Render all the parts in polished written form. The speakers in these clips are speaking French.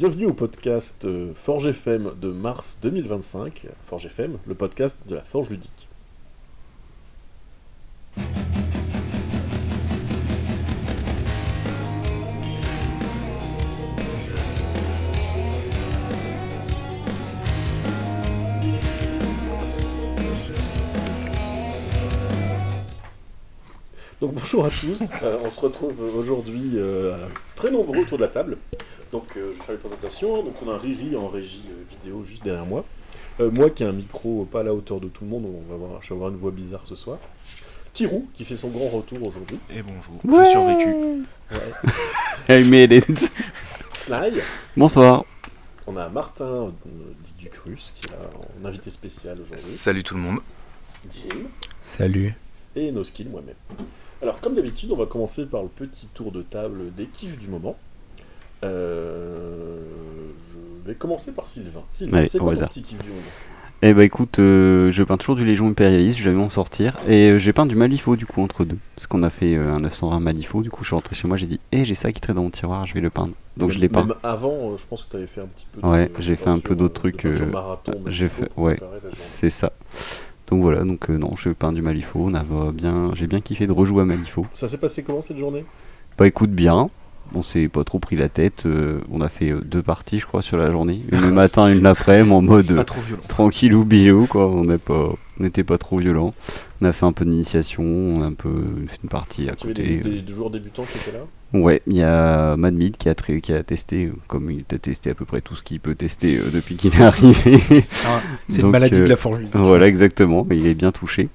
Bienvenue au podcast Forge FM de mars 2025. Forge FM, le podcast de la Forge ludique. Donc bonjour à tous, on se retrouve aujourd'hui très nombreux autour de la table. Donc je vais faire les présentations. Donc on a Riri en régie vidéo juste derrière moi. Moi qui ai un micro pas à la hauteur de tout le monde, je vais avoir une voix bizarre ce soir. Kirou qui fait son grand retour aujourd'hui. Et bonjour, j'ai survécu. Ouais. I made it. Sly. Bonsoir. On a Martin dit Ducrus qui est là en invité spécial aujourd'hui. Salut tout le monde. Dim. Salut. Et Noskill, moi-même. Alors, comme d'habitude, on va commencer par le petit tour de table des kiffs du moment. Je vais commencer par Sylvain. Sylvain, Allez, c'est quoi ton hasard. petit kiff du moment? Eh bah écoute, je peins toujours du Légion Impérialiste, je vais m'en sortir. Et j'ai peint du Malifaux du coup entre deux. Parce qu'on a fait un 920 Malifaux, du coup je suis rentré chez moi, j'ai dit j'ai ça qui traîne dans mon tiroir, je vais le peindre. Donc je l'ai peint. Même avant, je pense que tu avais fait un petit peu Ouais, j'ai fait un peu d'autres trucs. Marathon, J'ai fait, ouais, c'est ça. Donc voilà, donc non, je peins du Malifaux, j'ai bien kiffé de rejouer à Malifaux. Ça s'est passé comment cette journée? Bah écoute bien, on s'est pas trop pris la tête, on a fait 2 parties je crois sur la journée, une le matin, une l'après-midi, en mode Pas trop violent. tranquillou bilou quoi, on n'était pas trop violent. On a fait un peu d'initiation, on a un peu fait une partie à Tu avais côté. des joueurs débutants qui étaient là? Ouais, il y a Madmid qui a testé, comme il a testé à peu près tout ce qu'il peut tester depuis qu'il est arrivé. C'est Donc, une maladie de la forge ludique. Voilà, exactement, il est bien touché.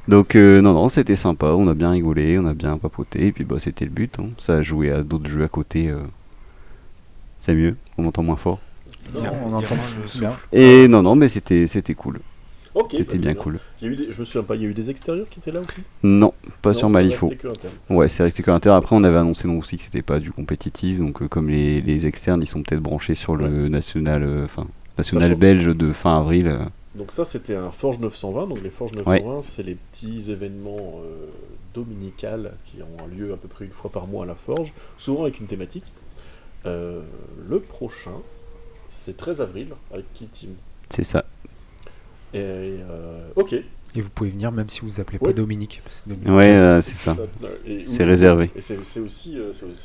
Donc non, c'était sympa, on a bien rigolé, on a bien papoté, et puis bah c'était le but, hein. Ça a joué à d'autres jeux à côté, c'est mieux, on m'entend moins fort. Non, On entend bien. Et non, mais c'était cool, Ok, c'était bah, bien très cool. Je me souviens pas, il y a eu des extérieurs qui étaient là aussi? Non, pas Non, sur ça Malifaux. restait que interne. Ouais, c'est resté que l'interne. Après, on avait annoncé non aussi que c'était pas du compétitif, donc comme les externes, ils sont peut-être branchés sur le national, Sachant- belge de fin avril. Donc ça, c'était un Forge 920. Donc les Forges 920, c'est les petits événements dominicales qui ont lieu à peu près une fois par mois à la Forge, souvent avec une thématique. Le prochain, c'est 13 avril avec Kill Team. C'est ça. Et ok. Et vous pouvez venir même si vous vous appelez Ouais. pas Dominique. Parce que Dominique, Ouais, C'est c'est ça. Et- C'est réservé. Et c'est aussi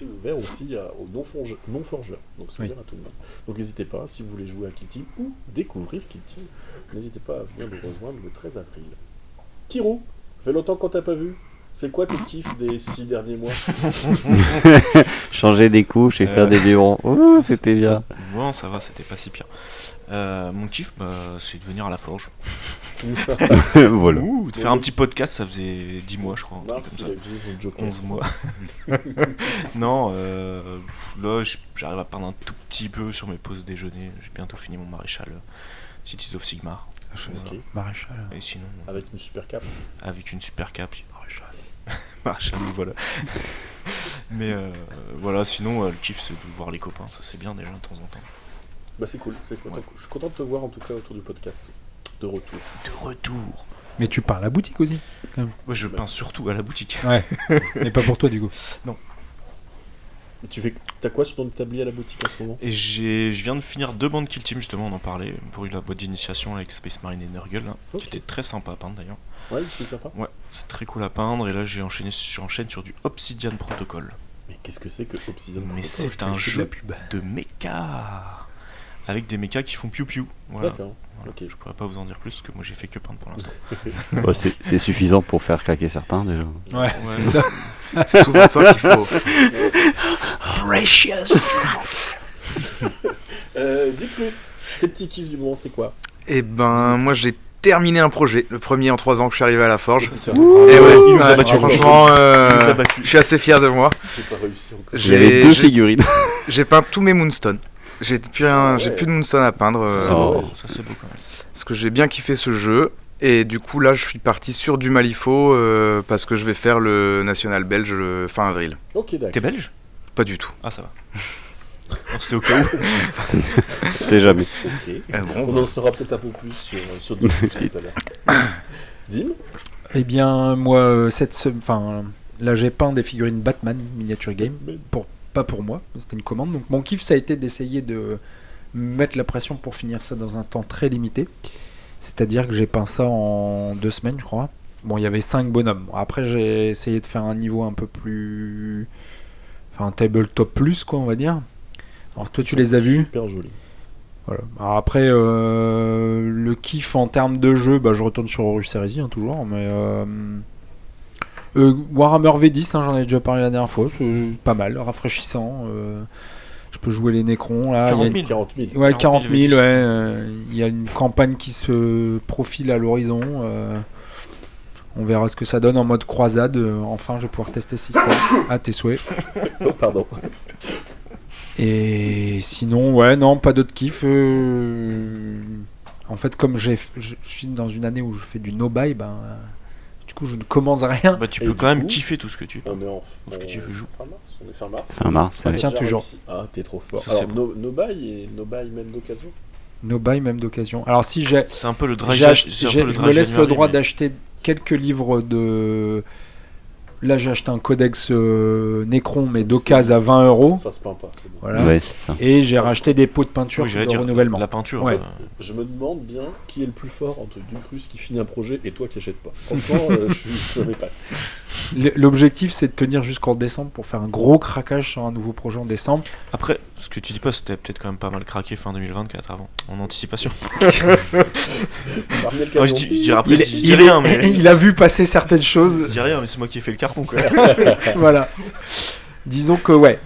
ouvert aussi aux non-forgeurs. Donc c'est Oui. ouvert à tout le monde. Donc n'hésitez pas, si vous voulez jouer à Kill Team ou découvrir Kill Team, n'hésitez pas à venir nous rejoindre le 13 avril. Kirou, ça fait longtemps qu'on t'a pas vu. C'est quoi tes kiffs des 6 derniers mois? Changer des couches et faire des bureaux. Oh, c'était bien. Bon, ça va, c'était pas si pire. Mon kiff, c'est de venir à la forge. Voilà. Ouh, de faire un petit podcast, ça faisait 10 mois, je crois. un truc Mars, il comme a ça. utilisé son joker. 11 mois. Non, là, j'arrive à peindre un tout petit peu sur mes pauses déjeuner. J'ai bientôt fini mon maréchal Cities of Sigmar. Ok. Maréchal. Et sinon, Avec une super cape. avec une super cape, maréchal. Maréchal, oui, voilà. Mais voilà, sinon, le kiff, c'est de voir les copains. Ça, c'est bien déjà de temps en temps. Bah c'est cool, c'est cool. Ouais. Je suis content de te voir en tout cas autour du podcast. De retour. De retour. Mais tu pars à la boutique aussi. Moi, je peins surtout à la boutique. Ouais. Mais pas pour toi du coup. Et t'as quoi sur ton établi à la boutique en ce moment? Et je viens de finir 2 bandes Kill Team, justement, on en parlait, pour la boîte d'initiation avec Space Marine et Nurgle, là, Ok. qui était très sympa à peindre d'ailleurs. Ouais, c'est sympa. Ouais, c'est très cool à peindre, et là j'enchaîne sur du Obsidian Protocol. Mais qu'est-ce que c'est que Obsidian Mais Protocol? c'est un jeu de mecha avec des mechas qui font piou-piou. Voilà. D'accord. Voilà. Ok. Je pourrais pas vous en dire plus, parce que moi j'ai fait que peindre pour l'instant. Bah, c'est suffisant pour faire craquer certains déjà. Ouais, c'est ça. C'est souvent ça qu'il faut. Precious. Dis-plus, tes petits kiffs du moment, c'est quoi? Et ben, moi j'ai terminé un projet, le premier en 3 ans que je suis arrivé à la forge. C'est Et ouais, Il nous a ouais, battu. franchement, Il nous a battu. je suis assez fier de moi. J'ai pas réussi encore. Il y avait 2 figurines. J'ai peint tous mes Moonstone. J'ai plus Ouais. de Moonstone à peindre Ça, c'est Oh. vrai. Ça c'est beau quand même. parce que j'ai bien kiffé ce jeu. Et du coup là, je suis parti sur du Malifaux parce que je vais faire le national belge fin avril. Ok, d'accord. T'es belge? Pas du tout. Ah ça va. Non, c'était au cas où. C'est jamais. Ok. Bon, On en saura peut-être un peu plus sur d'autres trucs tout à l'heure. Dim? Eh bien, moi, là, j'ai peint des figurines Batman miniature game Mais- pour pas pour moi, c'était une commande. Donc mon kiff, ça a été d'essayer de mettre la pression pour finir ça dans un temps très limité. C'est-à-dire que j'ai peint ça en 2 semaines, je crois. Bon, il y avait 5 bonhommes. Après, j'ai essayé de faire un niveau un peu plus... Enfin, un tabletop plus, quoi, on va dire. Alors, toi, tu les as vus. Super joli. Voilà. Alors, après, le kiff en termes de jeu, bah, je retourne sur Horus Heresy, hein, toujours. Mais Warhammer V10, hein, j'en ai déjà parlé la dernière fois. C'est pas mal, rafraîchissant. Je peux jouer les Nécrons. Là. 40 Il y a 000. 40 000. Ouais, 40 000, V10. ouais. Il y a une campagne qui se profile à l'horizon. On verra ce que ça donne en mode croisade. Enfin, je vais pouvoir tester ce système. À tes souhaits. Oh, pardon. Et sinon, ouais, non, pas d'autres kiff. En fait, comme je suis dans une année où je fais du no-buy, ben, du coup, je ne commence rien. Bah, tu Et peux du quand même coup, kiffer tout ce que tu veux. On est en Parce que tu veux jouer. fin mars. On est fin mars. Fin mars, Ah, ouais. tiens, Déjà toujours. réussi. Ah, t'es trop fort. Ça, Alors, c'est bon. no buy et no buy même d'occasion. No-buy, même d'occasion. Alors, si j'ai. C'est un peu le J'ai ach- c'est un j'ai- peu le je me drage laisse le januari, droit mais- d'acheter quelques livres de. Là, j'ai acheté un codex Necron, mais d'occasion à 20 euros. Ça se peint pas, c'est bon. Voilà. Ouais, c'est ça. Et j'ai racheté des pots de peinture Oui, j'allais de dire renouvellement. la peinture. Ouais. Je me demande bien qui est le plus fort entre Ducrus qui finit un projet et toi qui achètes pas. Franchement, ça m'épate. L'objectif, c'est de tenir jusqu'en décembre pour faire un gros craquage sur un nouveau projet en décembre. Après, ce que tu dis pas, c'était peut-être quand même pas mal craqué fin 2024 avant, en anticipation. Ramenez le Moi, je canon. dis après, je dis rien, mais il a vu passer certaines je choses. dis rien, mais c'est moi qui ai fait le carton, quoi. Voilà. Disons que, ouais.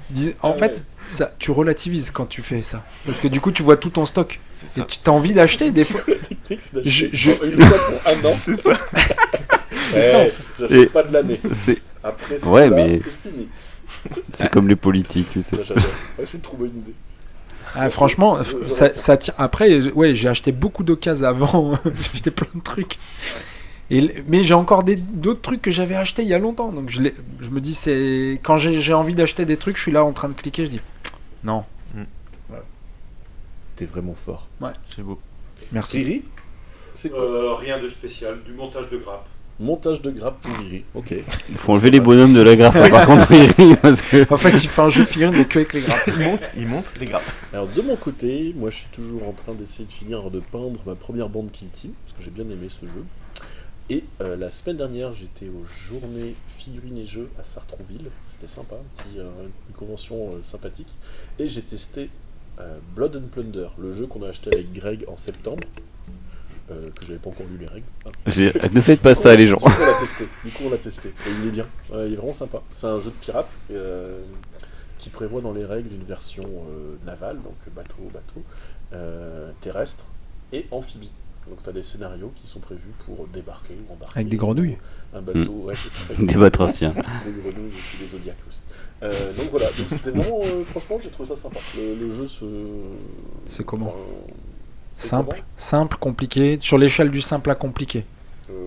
En Ah fait, ouais. ça, tu relativises quand tu fais ça. Parce que du coup, tu vois tout ton stock. C'est Et ça. tu as envie d'acheter des fois. La technique, c'est d'acheter Je- une fois pour un an. C'est ça. C'est ça, en fait. J'achète Et- pas de l'année. C'est Après ce Ouais, là mais- c'est fini. c'est comme les politiques, tu sais. Ça, j'adore. Ouais, j'ai trouvé une idée. Ah, franchement, Je ça, retiens. ça tient. Après, ouais, j'ai acheté beaucoup d'occasions avant. J'ai acheté plein de trucs. Mais j'ai encore d'autres trucs que j'avais achetés il y a longtemps. Donc je me dis, c'est quand j'ai envie d'acheter des trucs, je suis là en train de cliquer, je dis non, T'es vraiment fort. C'est beau. merci. Riri, c'est quoi Rien de spécial, du montage de grappe. Montage de grappe pour Riri. Ok. Il faut enlever les bonhommes de la graphe, par contre, il rit, parce que... En fait, il fait un jeu de figurines, mais que avec les grappes. Il monte les grappes. Alors de mon côté, moi je suis toujours en train d'essayer de finir de peindre ma première bande Kill Team, parce que j'ai bien aimé ce jeu. Et la semaine dernière, j'étais aux journées figurines et jeux à Sartrouville. C'était sympa, une convention sympathique. Et j'ai testé Blood and Plunder, le jeu qu'on a acheté avec Greg en septembre, que j'avais pas encore lu les règles. Ah. Ne faites pas ça, les gens. Du coup, on l'a testé. Et il est bien. Il est vraiment sympa. C'est un jeu de pirate qui prévoit dans les règles une version navale, donc bateau, terrestre et amphibie. Donc tu as des scénarios qui sont prévus pour débarquer ou embarquer. Avec des grenouilles. Un bateau, ouais, c'est ça. Des batraciens. Des grenouilles et puis des zodiacs aussi. Donc voilà, donc c'était vraiment, franchement, j'ai trouvé ça sympa. Le jeu C'est comment enfin, c'est Simple, simple, compliqué. Sur l'échelle du simple à compliqué. comment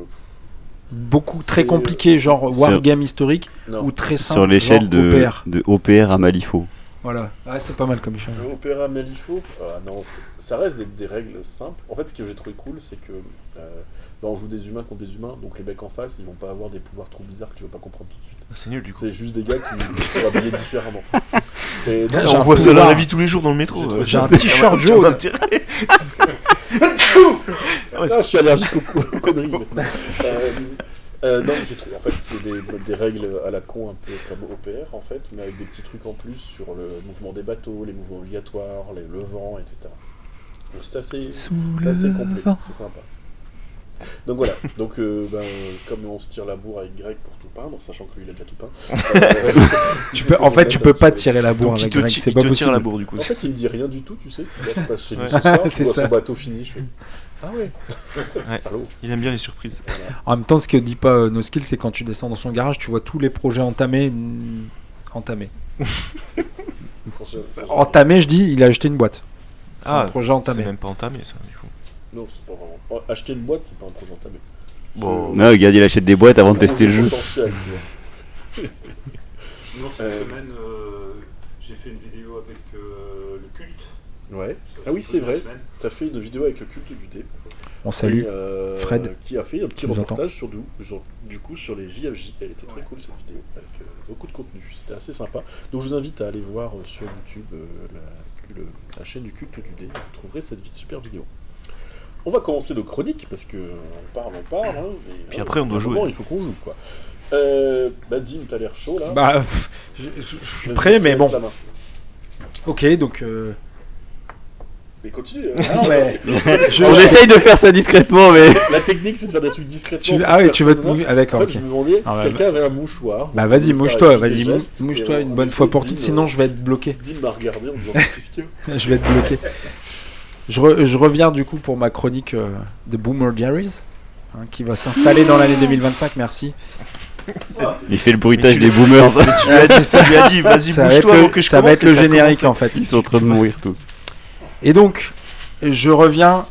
Beaucoup très C'est- compliqué, genre wargame historique, Non. ou très simple, Sur l'échelle genre de OPR. de OPR à Malifaux. Voilà. Ah, c'est pas mal comme échelle. Le Opéra Malifaux, non, ça reste des règles simples. En fait, ce que j'ai trouvé cool, c'est que on joue des humains contre des humains, donc les mecs en face, ils vont pas avoir des pouvoirs trop bizarres que tu vas pas comprendre tout de suite. C'est nul du coup. C'est juste des gars qui sont habillés différemment. Et donc, J'ai On un voit ça dans pouvoir. la vie tous les jours dans le métro. J'ai trouvé J'ai un ça- t-shirt J'ai jaune. intérêt. je suis allergique aux conneries. Non, j'ai trouvé. En fait, c'est des règles à la con, un peu comme OPR, en fait, mais avec des petits trucs en plus sur le mouvement des bateaux, les mouvements obligatoires, le vent, etc. Donc c'est assez complet, c'est sympa. Donc voilà, donc comme on se tire la bourre avec Greg pour tout peindre, sachant que lui il a déjà tout peint. En fait, tu peux pas tirer la bourre Donc il avec te, Greg, ti- c'est il pas te tire la possible. bourre du coup. En fait, il me dit rien du tout, tu sais. Là, je passe chez lui Ouais. ce soir, C'est je vois ça. son bateau fini, je fais ah ouais, Ouais. salaud. Il aime bien les surprises. Voilà. En même temps, ce que dit pas No Skill, c'est quand tu descends dans son garage, tu vois tous les projets entamés. Entamés. Entamés, je dis, il a acheté une boîte. C'est un projet C'est entamé. même pas entamé ça du coup. Non, c'est pas vraiment. Acheter une boîte, c'est pas un projet entamé. Bon. Non, regarde, il achète des boîtes avant de tester le jeu. Potentiel, tu vois. Sinon, cette semaine, j'ai fait une vidéo avec le culte Ouais. Ça Ah oui, se c'est pose vrai. la semaine. T'as fait une vidéo avec le culte du dé. On salue. Et, Fred. Qui a fait un petit Tu nous reportage sur du coup sur les JFJ. Elle était très cool cette vidéo, avec beaucoup de contenu. C'était assez sympa. Donc je vous invite à aller voir sur YouTube la chaîne du culte du dé. Vous trouverez cette super vidéo. On va commencer nos chroniques parce que on parle, hein, mais Puis après, on doit à un jouer. moment, il faut qu'on joue quoi. Dim, t'as l'air chaud là. Bah, je suis Vas-y, prêt, je te mais laisse bon. la main. Ok, donc. Mais continue. Ah non, mais- On essaye de faire ça discrètement, mais. La technique, c'est de faire des trucs discrètement. Ah oui, tu veux te personne mouiller. Ah, d'accord, En ok. fait, je me demandais si Ah, bah, quelqu'un avait un mouchoir. Bah, On vas-y, peut mouche-toi, faire vas-y, des gestes, mouche-toi et une en bonne effet, fois pour Dim, toutes, sinon je vais être bloqué. Dim m'a regardé en me disant qu'est-ce qu'il y a. Je vais être bloqué. Je reviens du coup pour ma chronique de Boomer Diaries, qui va s'installer dans l'année 2025, merci. Il fait le bruitage Mais des boomers. Tu lui as dit, il a dit, vas-y, Ça va être bouge-toi avant le, que je ça va commence. être le et t'as générique commencé. en fait. Ils sont en train de mourir tous. Et donc, je reviens,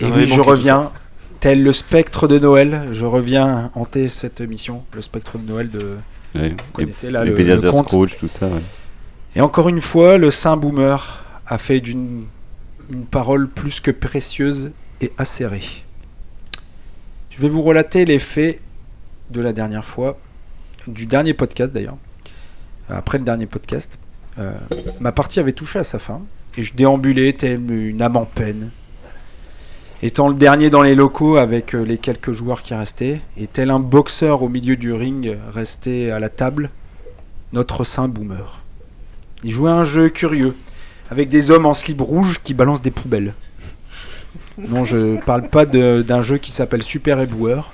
Ça et m'avait oui, je manqué, reviens, tel le spectre de Noël, je reviens hanter cette mission, le spectre de Noël de... Ouais. Vous connaissez là les le Pédias conte. Scrooge, tout ça. Ouais. Et encore une fois, le saint Boomer a fait d'une une parole plus que précieuse et acérée. Je vais vous relater les faits de la dernière fois, du dernier podcast d'ailleurs. Après le dernier podcast, ma partie avait touché à sa fin et je déambulais telle une âme en peine. Étant le dernier dans les locaux avec les quelques joueurs qui restaient, et tel un boxeur au milieu du ring resté à la table, notre saint Boomer. Il jouait à un jeu curieux, avec des hommes en slip rouge qui balancent des poubelles. Non, je parle pas d'un jeu qui s'appelle Super Eboueur,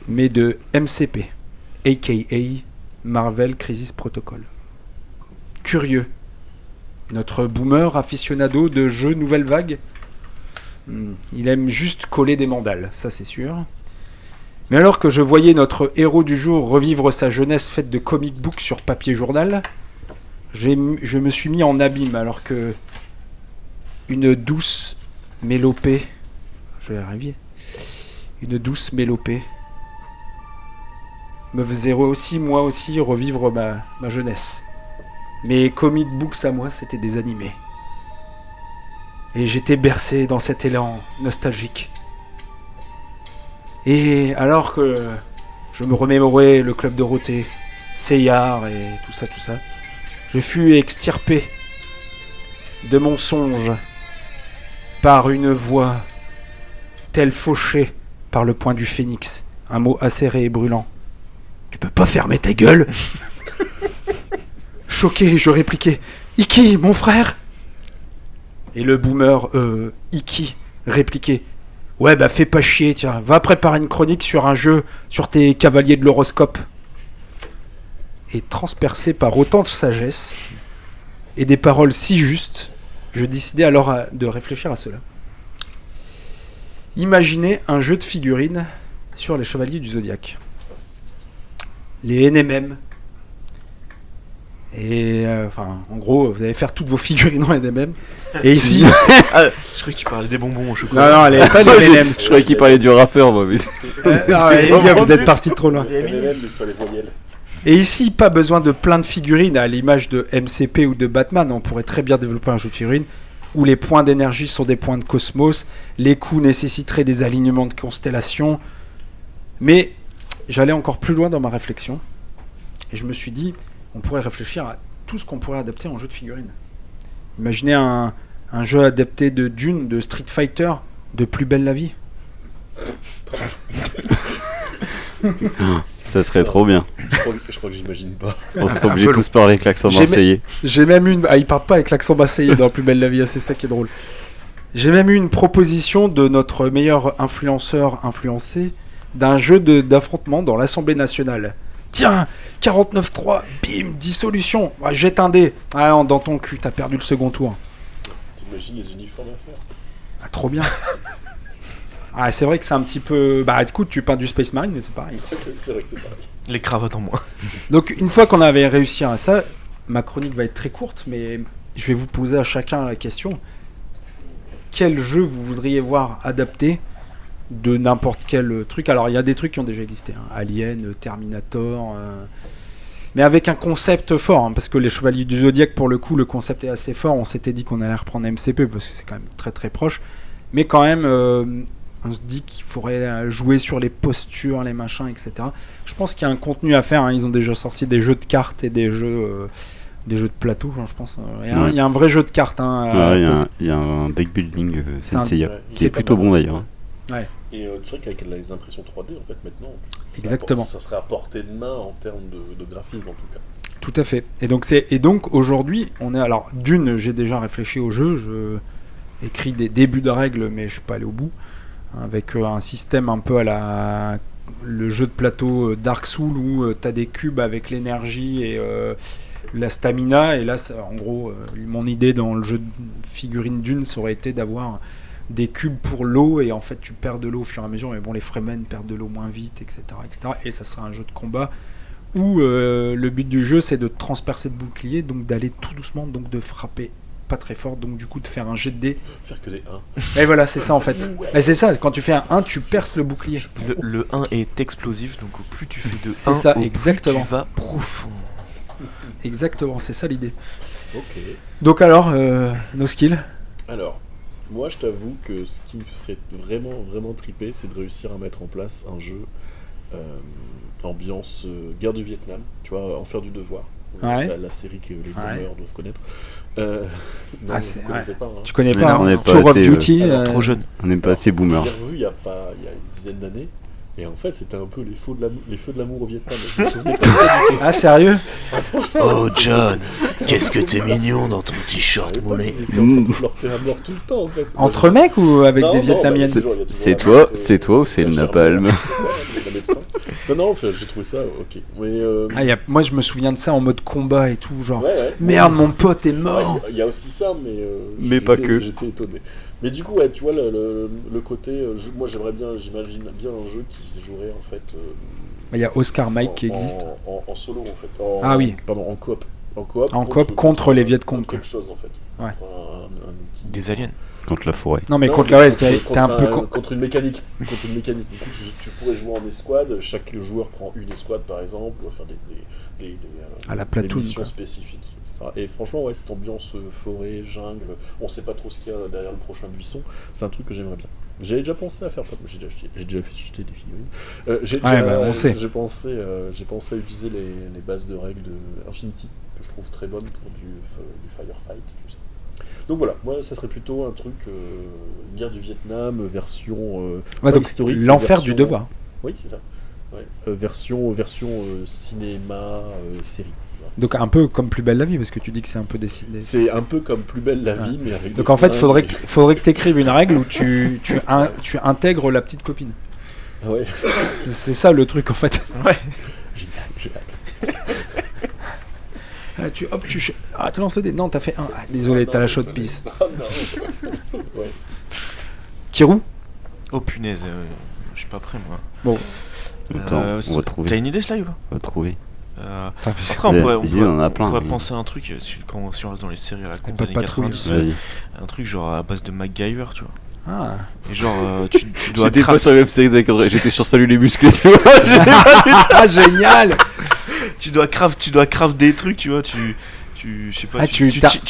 mais de MCP, aka Marvel Crisis Protocol. Curieux. Notre Boomer aficionado de jeux nouvelle vague, il aime juste coller des mandales, ça c'est sûr. Mais alors que je voyais notre héros du jour revivre sa jeunesse faite de comic book sur papier journal, je me suis mis en abîme alors que une douce mélopée, je vais arriver, une douce mélopée me faisait moi aussi revivre ma jeunesse. Mes comic books à moi, c'était des animés. Et j'étais bercé dans cet élan nostalgique. Et alors que je me remémorais le Club Dorothée, Seyard et tout ça, je fus extirpé de mon songe par une voix telle fauchée par le poing du phénix, un mot acéré et brûlant. « Tu peux pas fermer ta gueule !» Choqué, je répliquai « Iki, mon frère !» Et le Boomer, Iki, répliquait « Ouais, bah fais pas chier, tiens, va préparer une chronique sur un jeu sur tes cavaliers de l'horoscope. » Et transpercé par autant de sagesse et des paroles si justes, je décidai alors de réfléchir à cela. Imaginez un jeu de figurines sur les chevaliers du Zodiaque. Les NMM. Et en gros, vous allez faire toutes vos figurines en NMM. Et ici... Je croyais que tu parlais des bonbons au chocolat. non, elle est pas les NMM. Je croyais qu'il parlait du rappeur, moi. Mais... Non, les gars, vous êtes partis trop loin. NMM, mais sur les voyelles. Et ici, pas besoin de plein de figurines à l'image de MCP ou de Batman. On pourrait très bien développer un jeu de figurines où les points d'énergie sont des points de cosmos, les coups nécessiteraient des alignements de constellations. Mais j'allais encore plus loin dans ma réflexion. Et je me suis dit, on pourrait réfléchir à tout ce qu'on pourrait adapter en jeu de figurines. Imaginez un jeu adapté de Dune, de Street Fighter, de Plus belle la vie. Ça serait trop bien. Je crois que j'imagine pas. On serait obligés de tous parler avec l'accent marseillais. J'ai même eu une... Ah, il parle pas avec l'accent marseillais dans Plus belle la vie, c'est ça qui est drôle. J'ai même eu une proposition de notre meilleur influenceur influencé d'un jeu d'affrontement dans l'Assemblée nationale. Tiens, 49.3, bim, dissolution. Ouais, jette un dé. Ah non, dans ton cul, t'as perdu le second tour. T'imagines les uniformes à faire. Ah, trop bien. Ah, c'est vrai que c'est un petit peu... Bah écoute, tu peins du Space Marine, mais c'est pareil. C'est vrai que c'est pareil. Les cravates en moins. Donc une fois qu'on avait réussi à ça, ma chronique va être très courte, mais je vais vous poser à chacun la question. Quel jeu vous voudriez voir adapté de n'importe quel truc? Alors il y a des trucs qui ont déjà existé, hein. Alien, Terminator, mais avec un concept fort, hein, parce que les Chevaliers du Zodiaque, pour le coup, le concept est assez fort. On s'était dit qu'on allait reprendre MCP parce que c'est quand même très très proche, mais quand même, on se dit qu'il faudrait jouer sur les postures, les machins, etc. Je pense qu'il y a un contenu à faire. Hein. Ils ont déjà sorti des jeux de cartes et des jeux de plateau, je pense. Il y a un vrai jeu de cartes. Hein, il y a un deck building C'est un- Senseiya, Ouais, qui est plutôt bon d'ailleurs. Et c'est vrai qu'avec les impressions 3D, en fait, maintenant, Exactement. ça serait à portée de main en termes de graphisme, en tout cas. Tout à fait. Et donc aujourd'hui, on est alors d'une, j'ai déjà réfléchi au jeu, je écris des débuts de règles, mais je suis pas allé au bout, avec un système un peu à le jeu de plateau Dark Souls où tu as des cubes avec l'énergie et la stamina, et là, en gros, mon idée dans le jeu de figurine Dune, ça aurait été d'avoir des cubes pour l'eau, et en fait tu perds de l'eau au fur et à mesure, mais bon, les Fremen perdent de l'eau moins vite, etc., et ça sera un jeu de combat où le but du jeu c'est de transpercer le bouclier, donc d'aller tout doucement, donc de frapper pas très fort, donc du coup de faire un jet de dés. Faire que des 1. Et voilà, c'est ça en fait. Et c'est ça, quand tu fais un 1, tu perces le bouclier. Le 1 est explosif, donc au plus tu fais de C'est 1, ça, au exactement. plus tu vas profond. Exactement, c'est ça l'idée. Ok. Donc alors, nos skills. Alors, moi, je t'avoue que ce qui me ferait vraiment, vraiment triper, c'est de réussir à mettre en place un jeu ambiance guerre du Vietnam, tu vois, en faire du devoir. Ouais. La série que les Ouais. boomers doivent connaître. Non, Ah, vous ne connaissez pas. Hein. Tu connais Mais pas, non, on hein, n'est pas Tour of assez, Duty. alors, Trop jeune. On n'est pas assez boomer. Je l'ai revu il y a une dizaine d'années. Et en fait, c'était un peu les feux de l'amour au Vietnam. Je me souvenais pas de ça du tout. Ah, sérieux? Ah, franchement, Oh John, c'était qu'est-ce que un peu t'es bizarre. mignon dans ton Je t-shirt savais pas mollet. qu'ils étaient en train de flirter à mort tout le temps, en fait. Moi, Entre je- mecs ou avec Non, des non, Vietnamiennes? bah, il y a toujours C'est la toi- meuf, c'est toi ou c'est le l'infirmière, napalm? le médecin. Non, enfin, j'ai trouvé ça ok. Mais, Moi je me souviens de ça en mode combat et tout, genre ouais. merde, mon pote est Ouais, mort. il y a aussi ça, mais, Mais pas que. J'étais étonné. Mais du coup, ouais, tu vois, le côté. Moi, j'aimerais bien, j'imagine bien un jeu qui se jouerait en fait. Il y a Oscar Mike en- qui existe. En solo, en fait. Ah oui. Pardon, en coop. En coop contre les Vietcong, quoi. quelque chose, en fait. Ouais. Contre un outil. Des aliens. Contre la forêt. Non mais Non, contre mais la ouais, t'es un peu contre une mécanique. Contre une mécanique. Du coup, tu pourrais jouer en escouade. Chaque joueur prend une escouade, par exemple, ou faire À la des platoon, missions quoi. spécifiques. etc. Et franchement, ouais, cette ambiance forêt, jungle, on sait pas trop ce qu'il y a derrière le prochain buisson. C'est un truc que j'aimerais bien. J'avais déjà pensé à faire, j'ai déjà fait acheter des figurines. on sait. J'ai pensé à utiliser les bases de règles de Infinity, que je trouve très bonnes pour du firefight, tout ça. Donc voilà, moi ça serait plutôt un truc guerre du Vietnam, version ouais, pas donc historique, l'enfer version- du devoir. Oui, c'est ça. Ouais. Version cinéma, série. Voilà. Donc un peu comme Plus belle la vie parce que tu dis que c'est un peu décidé. C'est un peu comme Plus belle la vie, mais avec Donc des en fait, flingues. faudrait que tu écrives une règle où tu intègres la petite copine. Ah ouais, C'est ça le truc en fait. génial, j'ai hâte. Ah, tu lances le dé. Non, t'as fait un. Ah, désolé, t'as la shot piece. Ah non. Ouais. Kirou? Oh punaise, je suis pas prêt moi. Attends, on va T'as trouver. une idée Sly ou pas On va trouver. Putain, Après on Des pourrait, idées, on en a plein, on pourrait mais- penser à un truc si on reste dans les séries à la con Pas des de années patrouille. 90, Vas-y. un truc genre à base de MacGyver, tu vois. Ah. C'est genre tu dois J'étais pas crafter, sur la web série avec André, j'étais sur Salut les muscles, tu vois. Ah, génial! tu dois craft des trucs, tu vois, je sais pas, Ah, tu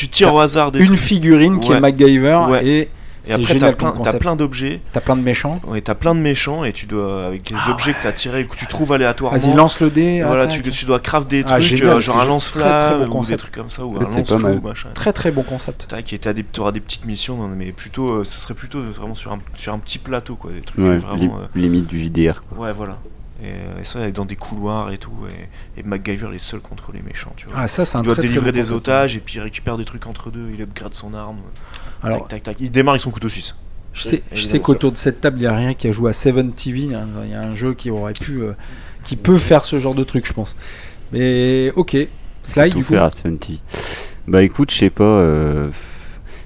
tires au hasard des Une trucs. figurine qui est Ouais. MacGyver Ouais. et Et c'est après génial t'as comme plein concept. d'objets. T'as plein de méchants. Ouais, t'as plein de méchants et tu dois, avec les objets que t'as tirés, que tu trouves aléatoirement, Vas-y, lance le dé. voilà, attaque. tu dois craft des Ah, trucs, génial, genre c'est un très, très lance-flamme bon ou des concept. trucs comme ça, ou Ouais, un c'est pas lance-clou, mal. machin. Très très bon concept. Tac, et t'auras des petites missions, mais plutôt, ce serait plutôt vraiment sur un petit plateau, quoi, des trucs Ouais, vraiment. limite du JDR, quoi. Ouais, voilà. Et ça, dans des couloirs et tout, et MacGyver les seuls contre les méchants, tu vois. Ah, ça, c'est un Il doit très, très délivrer bon des concept. otages et puis il récupère des trucs entre deux, il upgrade son arme. Alors, Tac, tac, tac. Il démarre avec son couteau suisse. je sais Évidemment, qu'autour de cette table, il n'y a rien qui a joué à Seven TV. Hein. Il y a un jeu qui aurait pu, qui peut faire ce genre de truc, je pense. Mais ok, Sly, Tout du coup. faire à 70. Bah écoute, je sais pas,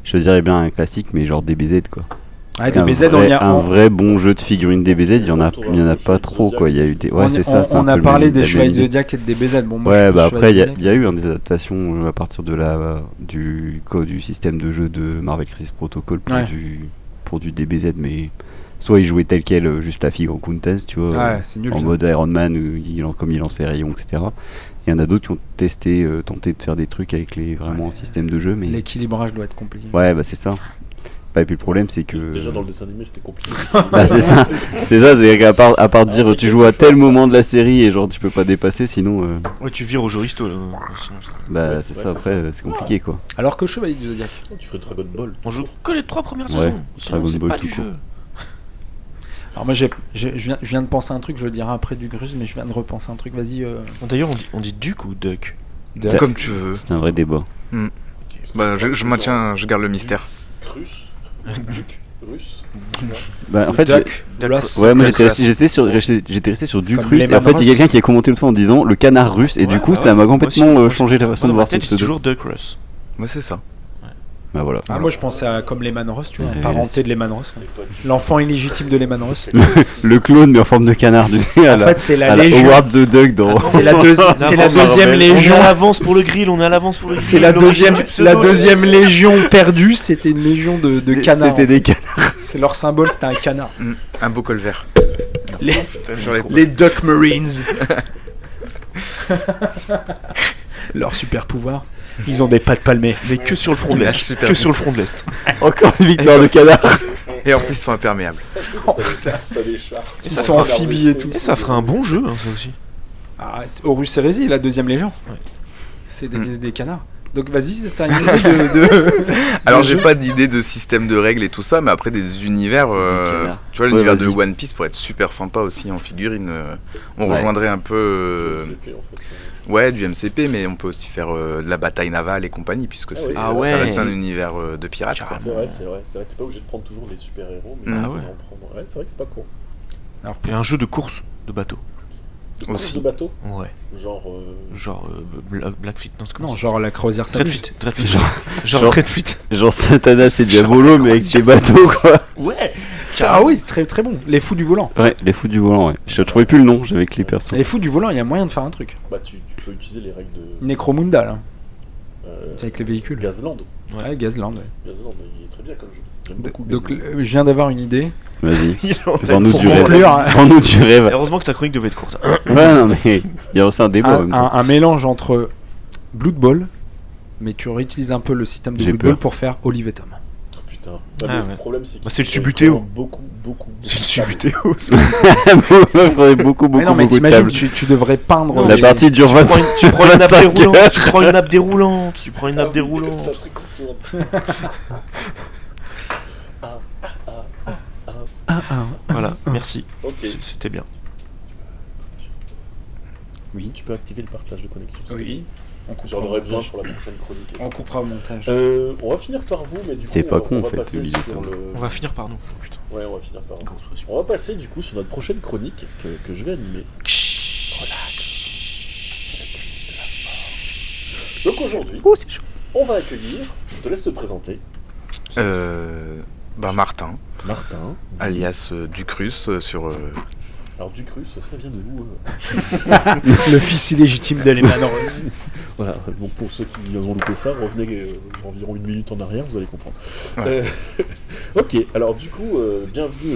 je dirais bien un classique, mais genre DBZ, quoi. Ah, C'est DBZ, un vrai bon jeu de figurines DBZ, il y en a pas trop, quoi. Il y a eu des, ouais, c'est ça. c'est on un a peu le parlé même des Chevaliers idée. Zodiac et de DBZ. Bon, moi, je Ouais, suis bah plus après, il y, Chevalier il y a eu des adaptations à partir de du système de jeu de Marvel Crisis Protocol pour, Ouais. pour du DBZ, mais soit ils jouaient tel quel, juste la figure Countess, tu vois, Ouais, c'est nul. en ça. mode Iron Man, comme il lançait rayons, etc. Il y en a d'autres qui ont tenté de faire des trucs avec vraiment un système de jeu, mais L'équilibrage doit être compliqué. ouais, bah c'est ça. Bah, et puis le problème, c'est que Déjà dans le dessin animé, c'était compliqué. bah, c'est ça, c'est qu'à part dire c'est tu que joues à des fois- tel moment de la série et genre tu peux pas dépasser, sinon Ouais, tu vires au Joristo là. Sinon, ça- bah Ouais, c'est ouais, ça. c'est Après, c'est compliqué quoi. Alors que Chevalier du Zodiac. Tu ferais Dragon Ball. On joue que les 3 premières Ouais, saisons. Sinon, Dragon c'est Ball pas tout du court. jeu. Alors moi, je viens de penser à un truc, je le dirai après du Grus, mais je viens de repenser à un truc. Vas-y. Bon, d'ailleurs, on dit Duke ou Duck? Duck. Comme tu veux. C'est un vrai débat. Bah, je maintiens, je garde le mystère. Crus. Duc. Russe. Bah en fait, Duck. Duck. Russ. ouais, moi Duck. j'étais resté sur C'est du comme russe et en Lehman fait il y a Russ. quelqu'un qui a commenté l'autre fois en disant le canard russe et du coup ça m'a complètement changé la façon de voir son C'est pseudo. toujours Duck Russ. Moi, c'est ça. Bah voilà. Ah, moi je pensais à comme Lehman Ross, tu vois, Ouais, parenté de Lehman Ross. Mais pas du- L'enfant illégitime de Lehman Ross. Le clone mais en forme de canard, tu sais, à En la, fait, c'est la à la Légion. Howard the Duck dans. C'est la, c'est la deuxième On est légion. à l'avance pour le grill, on est à l'avance pour le grill. C'est la L'origine deuxième, du pseudo, la c'est- deuxième légion perdue. C'était une légion de canards. C'était des canards. C'est leur symbole, c'était un canard. Un beau col vert. Les, Sur les- les Duck Marines. Leur super pouvoir. Ils ont des pattes palmées. Mais que sur le front de l'Est. Super Que sur le front de l'Est. Encore une victoire de canard. Et en plus, ils sont imperméables. T'as des chars. Ils sont amphibies et tout. Et ça ferait un bon jeu, hein, ça aussi. Ah, c'est Horus Heresy, la deuxième légion. Ouais. C'est des canards. Donc vas-y, t'as une idée de... Alors, de j'ai jeu pas d'idée de système de règles et tout ça, mais après des univers. C'est des canards. Tu vois, l'univers de vas-y. One Piece pourrait être super sympa aussi en figurine. On Ouais. rejoindrait un peu. MCP, en fait. Ouais, du MCP, mais on peut aussi faire de la bataille navale et compagnie, puisque Ah ouais, Ah ça ouais. reste un univers de pirates. quoi. C'est vrai, c'est vrai. C'est vrai, t'es pas obligé de prendre toujours les super-héros, mais Ah tu peux ouais. en prendre. Ouais, c'est vrai que c'est pas con. Alors, Et un jeu de course de bateau. De course Aussi. de bateau, Ouais. genre. Genre Blackfeet, non, c'est quoi non, genre la croisière s'amuse. Dreadfeet. Genre Dreadfeet. Genre Satanas et Diabolo mais avec des bateaux quoi. Ouais. Ah oui, très très bon. Les fous du volant. Ouais, les fous du volant, ouais. Je trouvais plus le nom, j'avais que les persos. Les fous du volant, il y a moyen de faire un truc. Bah, tu peux utiliser les règles de. Necromunda, là, euh, avec les véhicules. Gazland. Ouais, Gazland. Ouais. Gazland, il est très bien comme jeu. J'aime beaucoup Donc, Gazland. je viens d'avoir une idée. Vas-y, Il en a vends-nous pour du rêve. conclure, hein. Vends-nous du rêve. Heureusement que ta chronique devait être courte. Ouais, non mais il y a aussi un débat en même temps. Un mélange entre Blood Bowl, mais tu réutilises un peu le système de J'ai Blood peur. Bowl pour faire Olive et Tom. Oh, putain. Ah, Le ouais. problème, c'est que. Bah, c'est le Subutéo. Beaucoup. C'est le Subutéo, ça. Il faudrait beaucoup Mais non, mais de t'imagines, tables. tu devrais peindre. La les- partie dure 20 Tu prends une nappe 25 déroulante. heures. Tu prends une nappe déroulante. Tu prends une nappe déroulante. C'est un truc qui tourne. Voilà, merci. Ok. C'était bien. Oui, tu peux activer le partage de connexion. Oui. On coupera J'en au aurais besoin montage. pour la prochaine chronique. On coupera au montage. On va finir par vous, mais du coup, C'est pas on con, va en fait, passer le sur militant. le. On va finir par nous. Putain. Ouais, on va finir par vous. Grosse pression. On va passer du coup sur notre prochaine chronique que je vais animer. Relax. C'est la chronique de la force. Donc aujourd'hui, on va accueillir, je te laisse te présenter, Bah, Martin, Martin, dit- alias Ducrus, sur. Alors Ducrus, ça vient de où Le fils illégitime de Lehman Ross. Voilà, donc pour ceux qui ont loupé ça, revenez environ 1 minute en arrière, vous allez comprendre. Ouais. Ok, alors du coup, bienvenue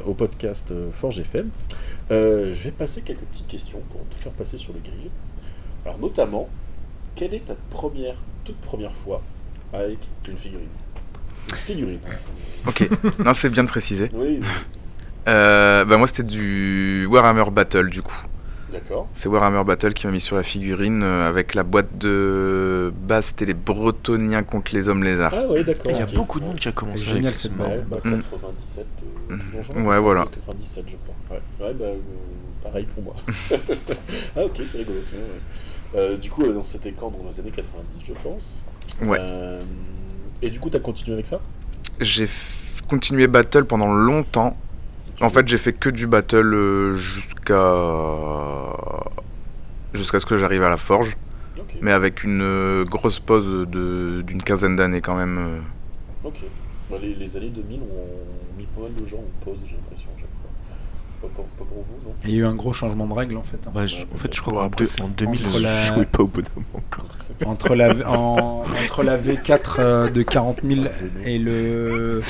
au podcast Forge FM. Je vais passer quelques petites questions pour te faire passer sur le grill. Alors notamment, quelle est ta toute première fois avec une figurine? Une figurine. Ok, non, c'est bien de préciser. Oui, Bah, moi, c'était du Warhammer Battle, du coup. d'accord. C'est Warhammer Battle qui m'a mis sur la figurine avec la boîte de base, c'était les Bretoniens contre les hommes lézards. Ah ouais, d'accord. Il y a ok. beaucoup de monde qui a commencé Génial, avec cette ce barre. Ouais, bah Mm. 97. Donjon, Ouais, voilà. 97, je crois. Ouais, bah pareil pour moi. Ah ok, c'est rigolo. Tiens, ouais. Du coup, non, c'était quand dans les années 90, je pense. Ouais. Et du coup, t'as continué avec ça? J'ai continué Battle pendant longtemps. En fait, j'ai fait que du Battle jusqu'à ce que j'arrive à la Forge. Ok. Mais avec une grosse pause d'une quinzaine d'années quand même. Ok. Bah, les années 2000 ont mis pas mal de gens en pause, j'ai l'impression, à chaque fois. pas pour vous, non? Il y a eu un gros changement de règle en fait. Bah, en fait, je crois qu'en 2000, entre la- je jouais pas au bonhomme encore. Entre la V4 de 40 000 et le